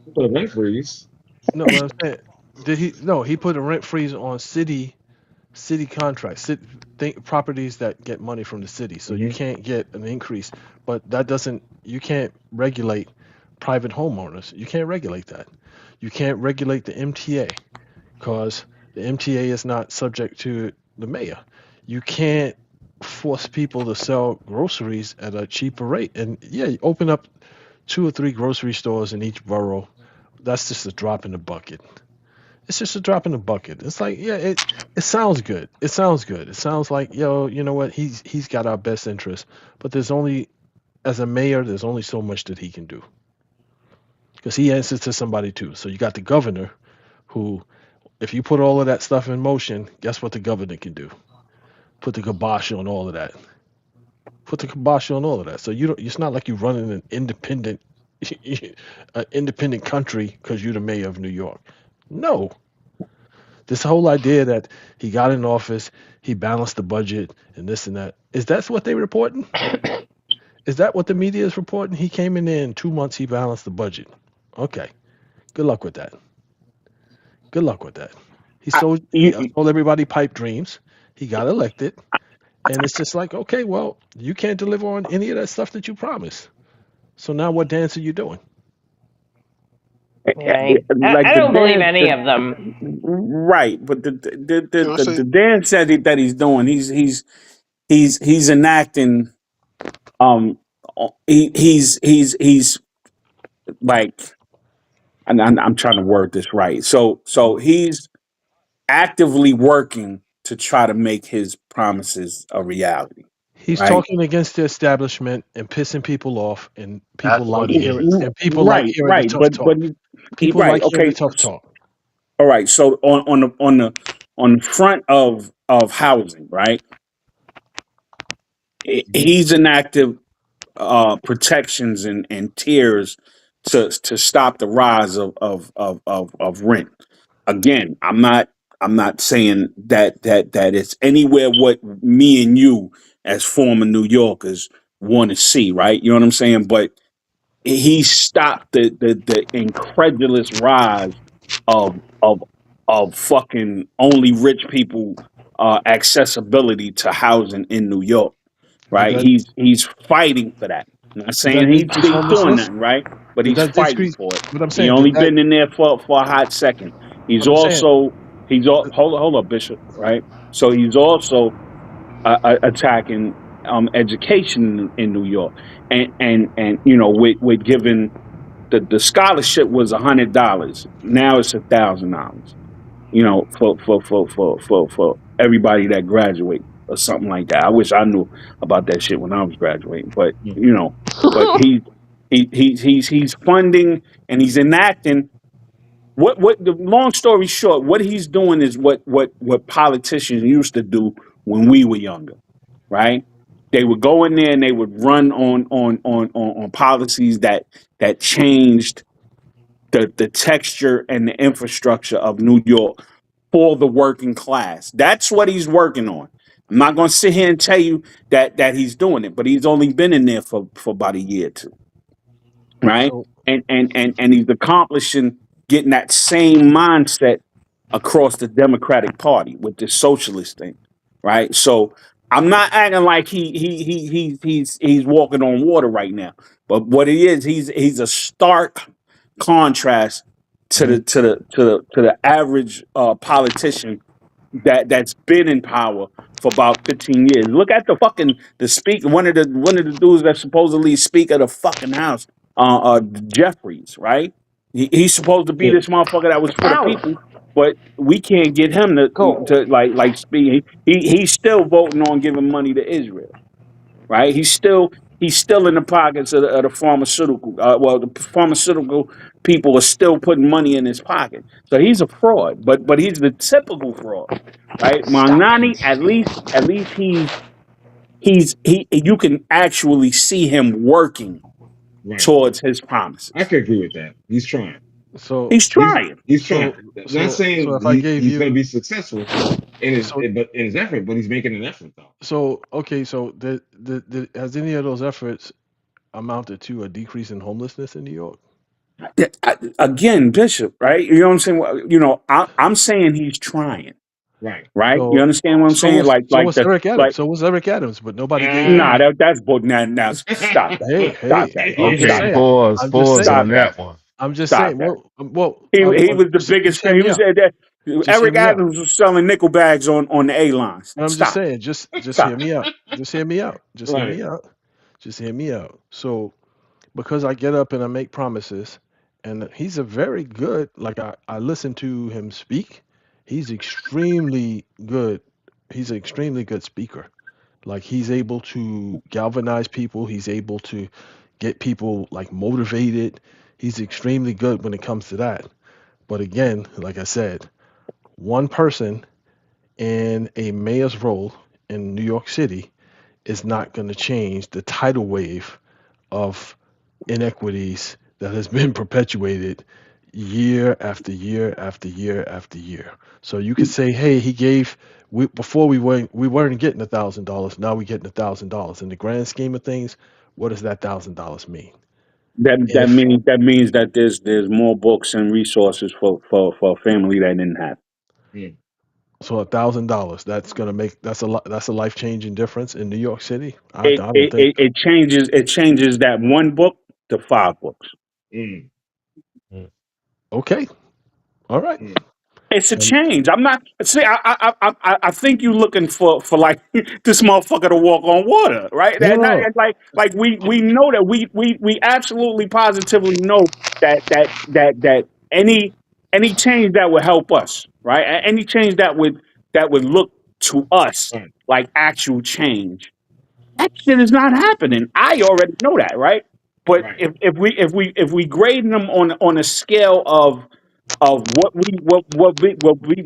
He put a rent freeze. No, but I'm saying, did he? No, he put a rent freeze on city contracts, properties that get money from the city. So you Hmm. can't get an increase, but that doesn't. You can't regulate private homeowners. You can't regulate that. You can't regulate the MTA because the MTA is not subject to the mayor. You can't force people to sell groceries at a cheaper rate. And yeah, you open up two or three grocery stores in each borough. That's just a drop in the bucket. It's just a drop in the bucket. It's like, yeah, it sounds good. It sounds good. It sounds like, yo, you know what? He's got our best interest. But there's only, as a mayor, there's only so much that he can do because he answers to somebody too. So you got the governor, who, if you put all of that stuff in motion, guess what the governor can do? Put the kibosh on all of that. Put the kibosh on all of that. So you don't. It's not like you're running an independent, an independent country because you're the mayor of New York. No, this whole idea that he got in office, he balanced the budget, and this and that. Is that what they reporting? Is that what the media is reporting? He came in there in 2 months, he balanced the budget. Okay, good luck with that. Good luck with that. I, He you, told everybody pipe dreams. He got elected, and it's just like, okay, well, you can't deliver on any of that stuff that you promised. So now what dance are you doing? right. like I the don't believe dance, any of them. right? But can I the say? dance that he's doing, he's enacting. Um, he's like, and I'm trying to word this right. So he's actively working to try to make his promises a reality, He's right? talking against the establishment and pissing people off, and That's what he is. people like Right, hearing the right. tough talk. People Right. like hearing the Okay. tough talk. All right. So on the front of housing, right? Hmm. He's enacted protections and tiers to stop the rise of rent. Again, I'm not saying that it's anywhere what me and you as former New Yorkers want to see, right? You know what I'm saying? But he stopped the incredulous rise of of of fucking only rich people accessibility to housing in New York. Did Right? that He's fighting for that. I'm not did that saying decrease he's doing homelessness? nothing, right? But Did he's that fighting decrease? for it. What I'm He saying, only did that? been in there for a hot second. He's What I'm saying, also hold up, Bishop. Right? So he's also attacking education in New York, and with giving the scholarship was $100. Now it's $1,000. For everybody that graduate or something like that. I wish I knew about that shit when I was graduating, but Mm. but he's funding and he's enacting what the long story short, what he's doing is what politicians used to do when we were younger, right? They would go in there and they would run on policies that changed the texture and the infrastructure of New York for the working class. That's what he's working on. I'm not going to sit here and tell you that he's doing it, but he's only been in there for about a year or two, right? so And he's accomplishing getting that same mindset across the Democratic Party with this socialist thing, right? So I'm not acting like he's walking on water right now, but what he is, he's a stark contrast to mhm. the average politician that's been in power for about 15 years. Look at the speaker, one of the dudes that supposedly speak of the fucking house, Jeffries, right? He's supposed to be Yeah. this motherfucker that was for the Alice, people, but we can't get him go. to like speak. He's still voting on giving money to Israel, right? He's still in the pockets of the pharmaceutical. The pharmaceutical people are still putting money in his pocket. So he's a fraud, but he's the typical fraud, right? Stop Magnani, it. at least he you can actually see him working Right. towards his I promises. could agree with that. He's trying. So He's trying. He's so trying. Not so saying if I gave he's going to you be successful so in his effort, but he's making an effort though. okay, so has any of those efforts amounted to a decrease in homelessness in New York? Again, Bishop, right? You know what I'm saying? Well, I'm saying he's trying, Right. right? You So understand what I'm saying? so was Eric Adams. Like So was Eric Adams, but nobody gave nah, Ah. him. that's bull. Now stop that. Hey, Stop hey, that. I'm just Stop Okay, saying. that. pause, I'm just pause saying. Stop on that. that one. I'm just Stop saying. that. Well, He was the biggest. just hear He me was out. Just hear Eric me out. Adams was selling nickel bags on the A lines. And I'm just Stop. saying. Just hear Stop. me out. Just hear me out. Just hear Right. me out. Just hear me out. So because I get up and I make promises, and he's a very good. Like I listen to him speak. He's extremely good. He's an extremely good speaker. Like he's able to galvanize people. He's able to get people like motivated. He's extremely good when it comes to that. But again, like I said, one person in a mayor's role in New York City is not going to change the tidal wave of inequities that has been perpetuated year after year after year after year. So you could say, hey, before we weren't getting $1,000. Now we're getting $1,000. In the grand scheme of things, what does that $1,000 mean? If That means that there's more books and resources for a family that didn't have. Mm. so $1,000, that's a life changing difference in New York City. I It don't it, think. it it changes that one book to five books. Mm. Mm. Okay, all right. Mm. It's a And change. I'm not. See, I think you looking for like this motherfucker to walk on water, right? no, That no, like we know that we absolutely positively know that any change that would help us, right? Any change that would look to us Right. like actual change. That shit is not happening. I already know that, right? But Right. if we grading them on a scale of what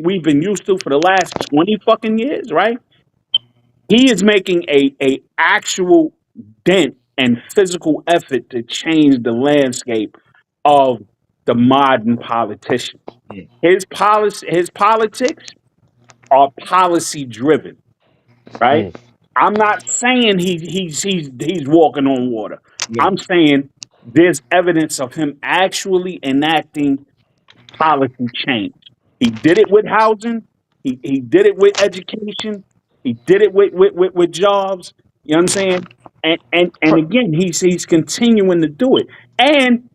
we've been used to for the last 20 fucking years, right? He is making a actual dent and physical effort to change the landscape of the modern politician. Mm. His politics are policy driven, right? Mm. I'm not saying he's walking on water. No. I'm saying there's evidence of him actually enacting policy change. He did it with housing. He did it with education. He did it with jobs. You know what I'm saying? And For, again, he's continuing to do it. And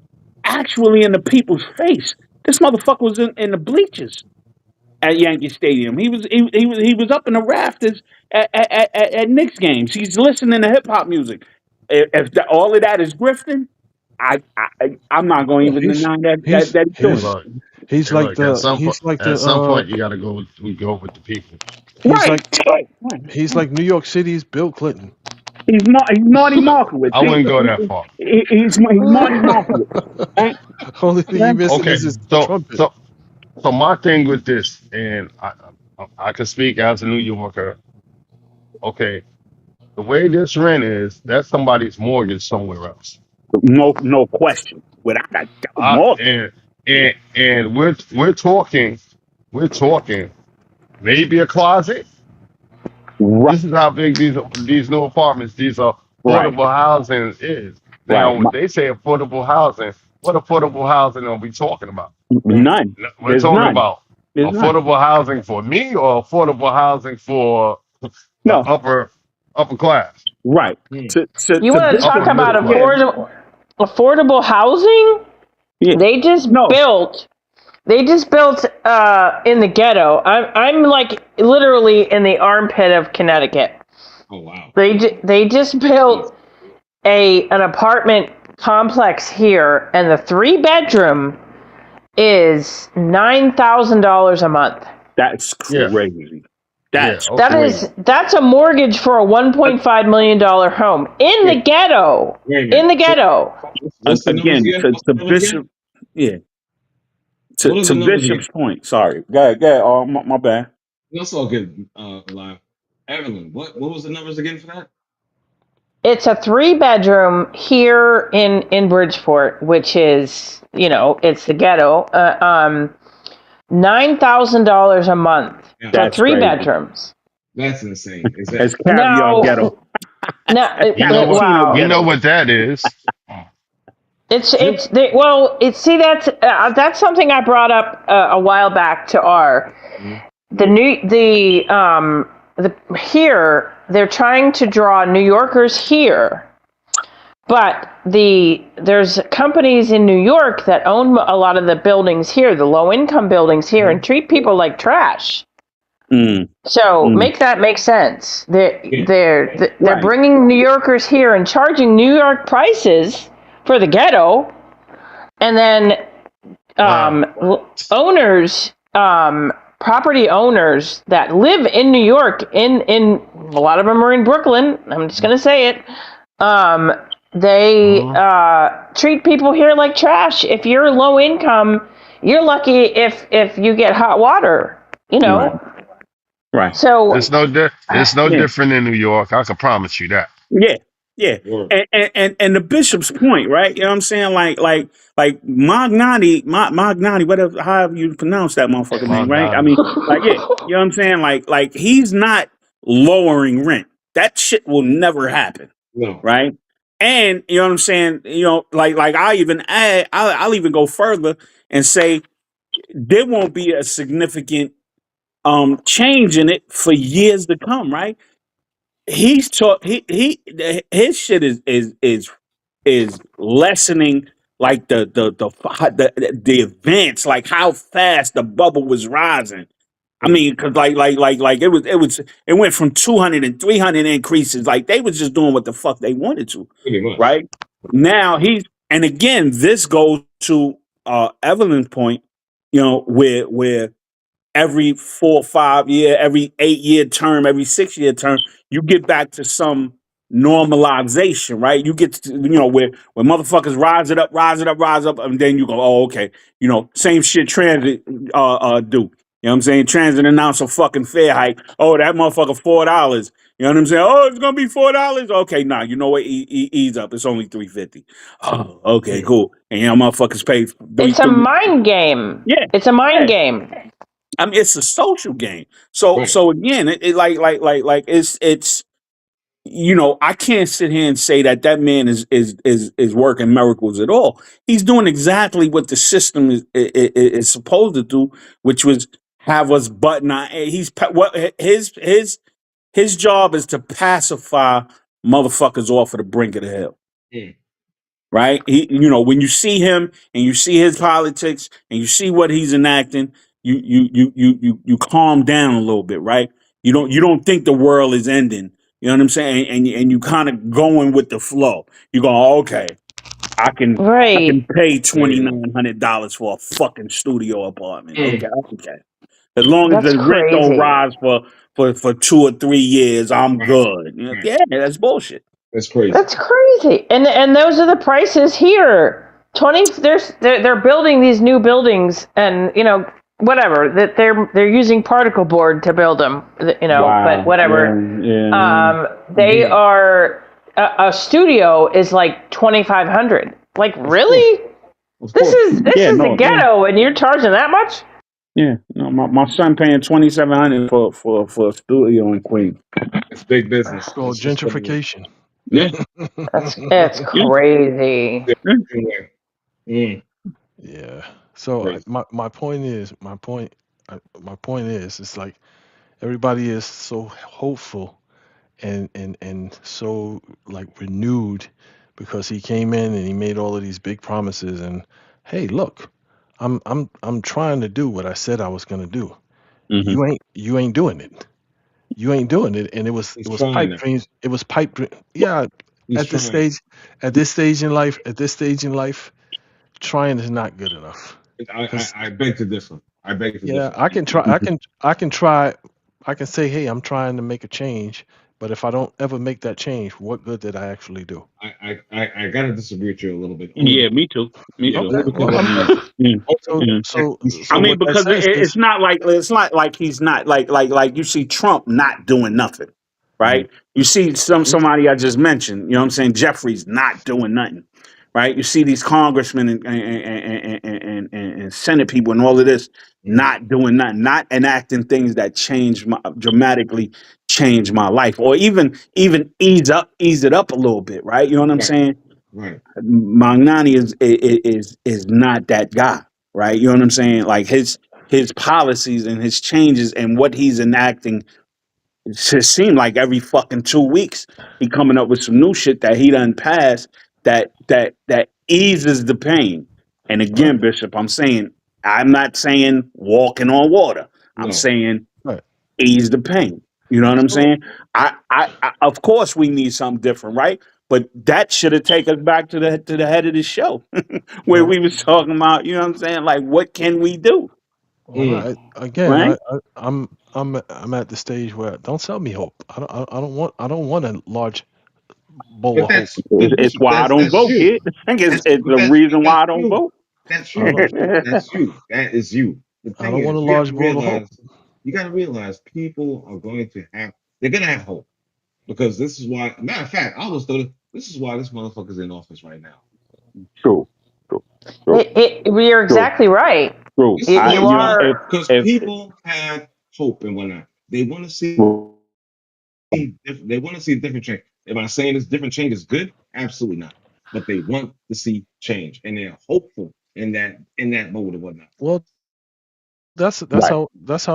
actually in the people's face. This motherfucker was in the bleachers at Yankee Stadium. He was up in the rafters at Knicks games. He's listening to hip hop music. If all of that is grifting, I'm not going Well, to even deny that he's he's Hey, doing he's it. look, he's hey, like look. the he's like At the some point, you gotta go. We go with the people. he's Right, like right, right. he's like New York City's Bill Clinton. He's Marty Markowitz. I wouldn't go that far. He's Marty Markowitz. Right? Only thing Yeah. he missing Okay, is his so trumpet. so so my thing with this, and I can speak as a New Yorker. Okay, the way this rent is, that's somebody's mortgage somewhere else. No question. Without a doubt, I more. and we're talking maybe a closet. Right, This is how big these new apartments, these right, affordable housing is. right. Now, when they say affordable housing, what affordable housing are we talking about? None. We're There's talking none. about There's none. affordable housing for me or affordable housing for the No. upper class, Right. Hmm. you To want to talk upper Bishop. middle about Yeah. class. affordable housing? Yeah. They just No. built. They just built in the ghetto. I'm like literally in the armpit of Connecticut. Oh wow. They just Jeez. built an apartment complex here, and the 3 bedroom is $9,000 a month. That's Yeah, crazy. yeah, That's okay. That's a mortgage for a $1.5 million home in the Wait, ghetto. wait a In minute. the ghetto. What's the numbers again again? to, What's to the numbers again? Bishop. Yeah. What are To the numbers Bishop's again? point. Sorry. Go ahead. Go ahead. Oh, my bad. That's all good. Live. Evelyn, what was the numbers again for that? It's a 3 bedroom here in Bridgeport, which is, it's the ghetto. $9,000 a month Yeah, for That's three crazy. bedrooms. that's insane. Is that It's caviar Now, ghetto. now, That's We know what cappuccino wow. we know ghetto. what that is. drip? See, that's something I brought up a while back to Mhm. the here they're trying to draw New Yorkers here, but there's companies in New York that own a lot of the buildings here, the low income buildings here, and treat people like trash. Mm, So mm. make that make sense. Yeah. They're Right. bringing New Yorkers here and charging New York prices for the ghetto, and then Wow. owners, property owners that live in New York, in a lot of them are in Brooklyn. I'm just gonna say it. They treat people here like trash. If you're low income, you're lucky if you get hot water. Right. Right. So It's no Yeah. different in New York. I can promise you that. Yeah. Yeah. Word. And the Bishop's point, right? You know what I'm saying? Like Magnani, whatever, however you pronounce that motherfucker My name, right? I God. mean, like, yeah, you know what I'm saying? Like he's not lowering rent. That shit will never happen, No. right? And you know what I'm saying? Like I'll even go further and say there won't be a significant change in it for years to come, right? He's taught his shit is lessening like the events, like how fast the bubble was rising. I Hmm. mean, because like it went from 200 and 300 increases. Like they was just doing what the fuck they wanted to, Pretty much. right? Now and again, this goes to Evelyn's point, where every 4 or 5 year, every 8 year term, every 6 year term, you get back to some normalization, right? You get to, where motherfuckers rise it up, rise it up, rise up, and then you go, oh, okay, same shit transit do. You know what I'm saying? Transit announced a fucking fare hike. Oh, that motherfucker $4. You know what I'm saying? Oh, it's gonna be $4. Okay, nah, you know what? Ease up. It's only $3.50. Oh, okay, Hmm. cool. And motherfuckers pay it's a mind game. Yeah, It's a yeah. mind game. I mean, it's a social game. So Right. so again, it like it's I can't sit here and say that man is working miracles at all. He's doing exactly what the system is supposed to do, which was have us button our. What his job is to pacify motherfuckers off of the brink of the hill. Mm. Right? When you see him and you see his politics and you see what he's enacting, you calm down a little bit, right? You don't think the world is ending. You know what I'm saying? And you kind of going with the flow. You go, "Oh, okay, I can Right. pay There you go. $2,900 for a fucking studio apartment. Mm. Okay. As long as That's the rent don't crazy. rise for 2 or 3 years, I'm Right. good. Right. Yeah, that's bullshit. That's crazy. That's crazy. And those are the prices here. 20 they're building these new buildings, and whatever, that they're using particle board to build them, but Wow. whatever. Yeah. They are a studio is like 2,500. Like, Of course. really? Of This course. is this Yeah, is the no, yeah. ghetto, and you're charging that much? Yeah, no, my son paying 2,700 for a studio in Queens. It's big business. Called It's just what it is. gentrification. Yeah, It's yeah, crazy. Yeah. yeah. Anyway. Mm. Yeah. So Crazy. my point is, it's like everybody is so hopeful and so like renewed because he came in and he made all of these big promises and hey, look, I'm trying to do what I said I was gonna do. Hmm. You ain't doing it. You ain't doing it, and it was He's it was trying pipe now. dreams. It was pipe dream. Yeah, He's at this trying. stage, at this stage in life, trying is not good enough. I, Because I, I beg to differ. I beg to yeah, differ. I can try. I can try. I can say, hey, I'm trying to make a change, but if I don't ever make that change, what good did I actually do? I gotta disagree with you a little bit. Yeah, me too. Me Yeah, too. only Okay. because Well, of I mean, Yeah, so yeah. so I so mean, what that because says is, it's not like he's not like you see Trump not doing nothing, Mhm. right? You see mhm, somebody I just mentioned, you know what I'm saying? Jeffrey's not doing nothing, right? You see these congressmen and Senate people and all of this Mhm. not doing nothing, not enacting things that dramatically change my life, or even ease it up a little bit, right? You know what I'm Right, saying? right, Magnani is not that guy, right? You know what I'm saying? Like his policies and his changes and what he's enacting, it just seem like every fucking 2 weeks he coming up with some new shit that he done passed that eases the pain. And right, again, Bishop, I'm not saying walking on water. I'm no, saying right. ease the pain. You know what I'm So saying? Of course we need something different, right? But that should have taken us back to the head of the show, where well, we was talking about. You know what I'm saying? Like, what can we do, well, mm. again, right? I'm at the stage where don't sell me hope. I don't want a large bowl But of hope. It's, but it's Bishop, why I don't that's vote, you. kid. I think it's But the reason that's why I don't you. vote. That's I you, don't Bishop. That's you. That is you. The I thing don't want a is, large bowl of hope. you gotta realize people are going to have they're gonna have hope because this is why. Matter of fact, I was told this is why this motherfucker's in office right now. True, true, true, You're true, exactly right. true. This is I, why You you know, are. because if people have hope and whatnot. They want to see they want to see different change. Am I saying this different change is good? Absolutely not. But they want to see change, and they're hopeful in that mode and whatnot. Well, right. that's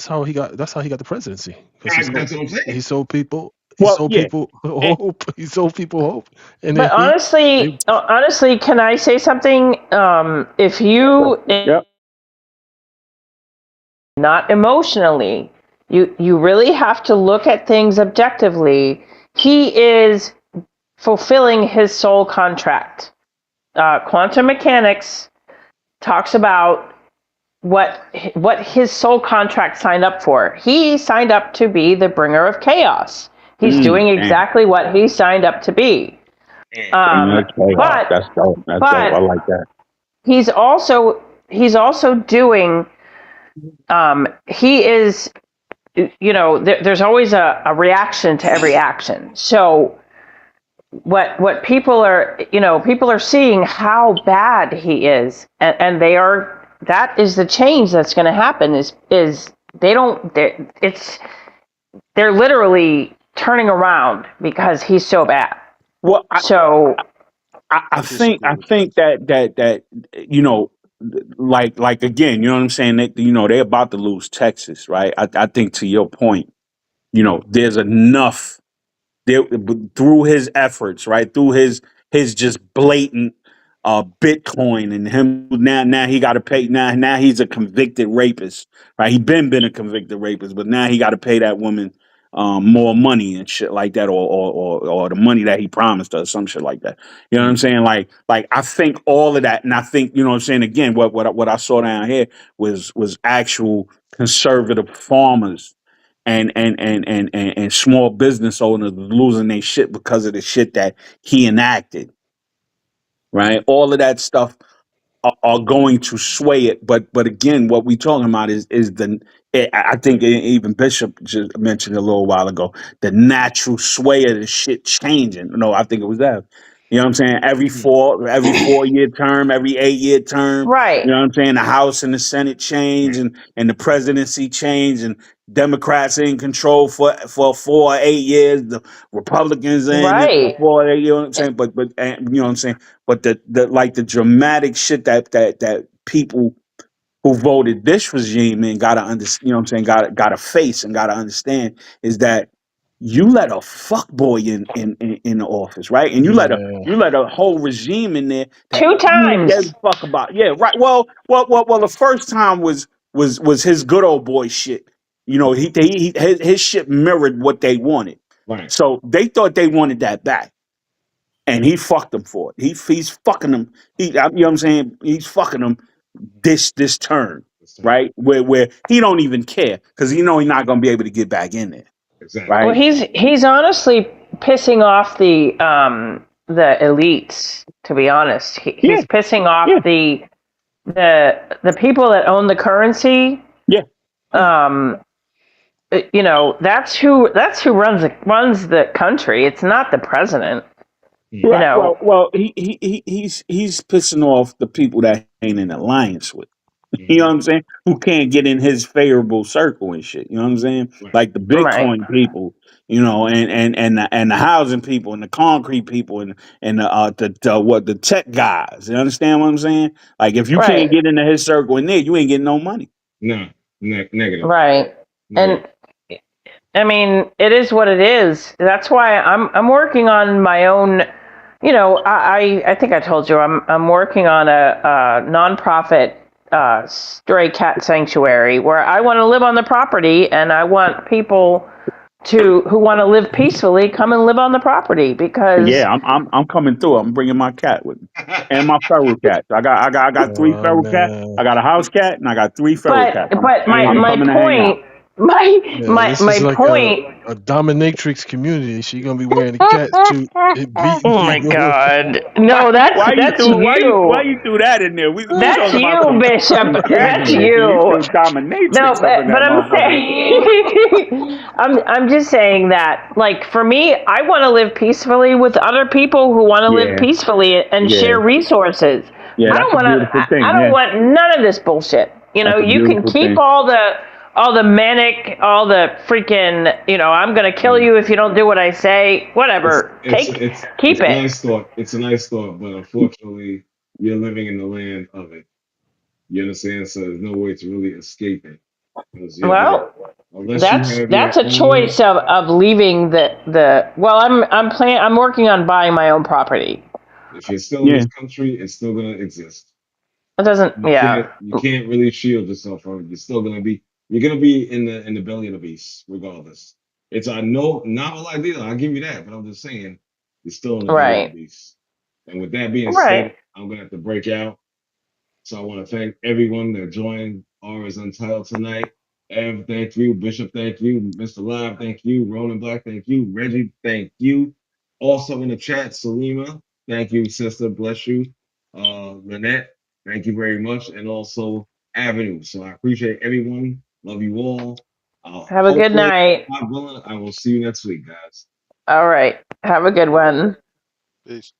how he got the presidency because That's what I'm saying. he Well, sold yeah. people Eh, hope. He sold people hope, and then But they honestly, can I say something? If sure. you Yep. not emotionally, you really have to look at things objectively. He is fulfilling his soul contract. Quantum mechanics talks about what his soul contract signed up for. He signed up to be the bringer of chaos. He's doing Damn. exactly what he signed up to be. Mm, Bring Um, that chaos. but That's dope. That's dope. but I like that. he's also doing. He is. There's always a reaction to every action. So what people are seeing how bad he is, and that is the change that's going to happen. Is they don't. It's they're literally turning around because he's so bad. Well, So I I think disagree with that. that you know, like again, you know what I'm saying? That they're about to lose Texas, right? I think to your point, there's enough there through his efforts, right? Through his just blatant Bitcoin and him now he got to pay now he's a convicted rapist, right? He been a convicted rapist, but now he got to pay that woman more money and shit like that, or the money that he promised her, some shit like that. You know what I'm Mm. saying? Like I think all of that, and I think what I'm saying again. What I saw down here was actual conservative farmers and small business owners losing their shit because of the shit that he enacted, right? All of that stuff are going to sway it. But again, what we talking about is I think even Bishop just mentioned a little while ago the natural sway of the shit changing. No, I think it was that. You know what I'm saying? Every 4 year term, every 8 year term. You right, know what I'm saying? The House and the Senate change, and the presidency change, and Democrats in control for 4 or 8 years. The Republicans in it for right. 4 8. You know what I'm saying? But you know what I'm saying? But the like the dramatic shit that people who voted this regime in gotta understand, you know what I'm saying, gotta face and gotta understand is that you let a fuck boy in the office, right? And Yeah. you let a whole regime in there that Two only gave times. a fuck about. Yeah, right. Well, the first time was his good old boy shit. His shit mirrored what they wanted. Right. So they thought they wanted that back, and he fucked them for it. He's fucking them. You know what I'm saying? He's fucking them this turn, This time. right? Where he don't even care because he's not gonna be able to get back in there, Exactly. Well, right? he's honestly pissing off the elites. To be honest, Yeah, he's pissing yeah, off the people that own the currency. yeah. Um, that's who runs the country. It's not the president. Mm. You Right. know, Well. He's pissing off the people that ain't in alliance with. You know Mm-hmm. what I'm saying? Who can't get in his favorable circle and shit. You know what I'm saying? Right. Like the right, Bitcoin people, and the housing people and the concrete people and the tech guys. You understand what I'm saying? Like if you can't right, get into his circle in there, you ain't getting no money. No. Negative. right. Negative. And I mean, it is what it is. That's why I'm working on my own. I think I told you I'm working on a nonprofit stray cat sanctuary where I want to live on the property, and I want people who want to live peacefully come and live on the property because. Yeah, I'm coming through. I'm bringing my cat with me and my feral cats. I got three Oh feral cats. man. I got a house cat and I got three feral But cats. I'm but my I'm my coming to hang out. point my Yeah, my this is my like point. a dominatrix community. She gonna be wearing a cat suit and beating Oh my people. God! Why No, that's why you that's threw why you. you threw that in there? We That's talking about you, Bishop. some That's gentleness and you you. threw No, dominatrix up in but that I'm motherfucker. saying, I'm just saying that, like, for me, I want to live peacefully with other people who want to live Yeah, peacefully and yeah, share resources. yeah. I That's don't a want to. beautiful I thing. don't Yeah, want none of this bullshit. that's a You can beautiful keep thing. all the manic, all the freaking. I'm gonna kill Mm. you if you don't do what I say. It's Whatever. it's it's Keep it's a it. nice thought. It's a nice thought, but unfortunately, you're living in the land of it. You understand? So there's no way to really escape it because you're there. Well, Unless you that's have your that's a own. choice of leaving the. Well, I'm working on buying my own property. If you're still in Yeah, this country, it's still gonna exist. It doesn't. You Yeah. can't really shield yourself from it. You're gonna be in the belly of the beast, regardless. It's a no novel idea, I'll give you that, but I'm just saying you're still in the belly of the Right. beast. And with that being Right. said, I'm gonna have to break out. So I want to thank everyone that joined Aura's Untitled tonight. Ev, thank you. Bishop, thank you. Mr. Live, thank you. Roland Black, thank you. Reggie, thank you. Also in the chat, Salima, thank you, sister. Bless you. Lynette, thank you very much. And also Avenue. So I appreciate everyone. Love you all. Have a good Hopefully, night. God willing, I will see you next week, guys. All right. Have a good one. Peace.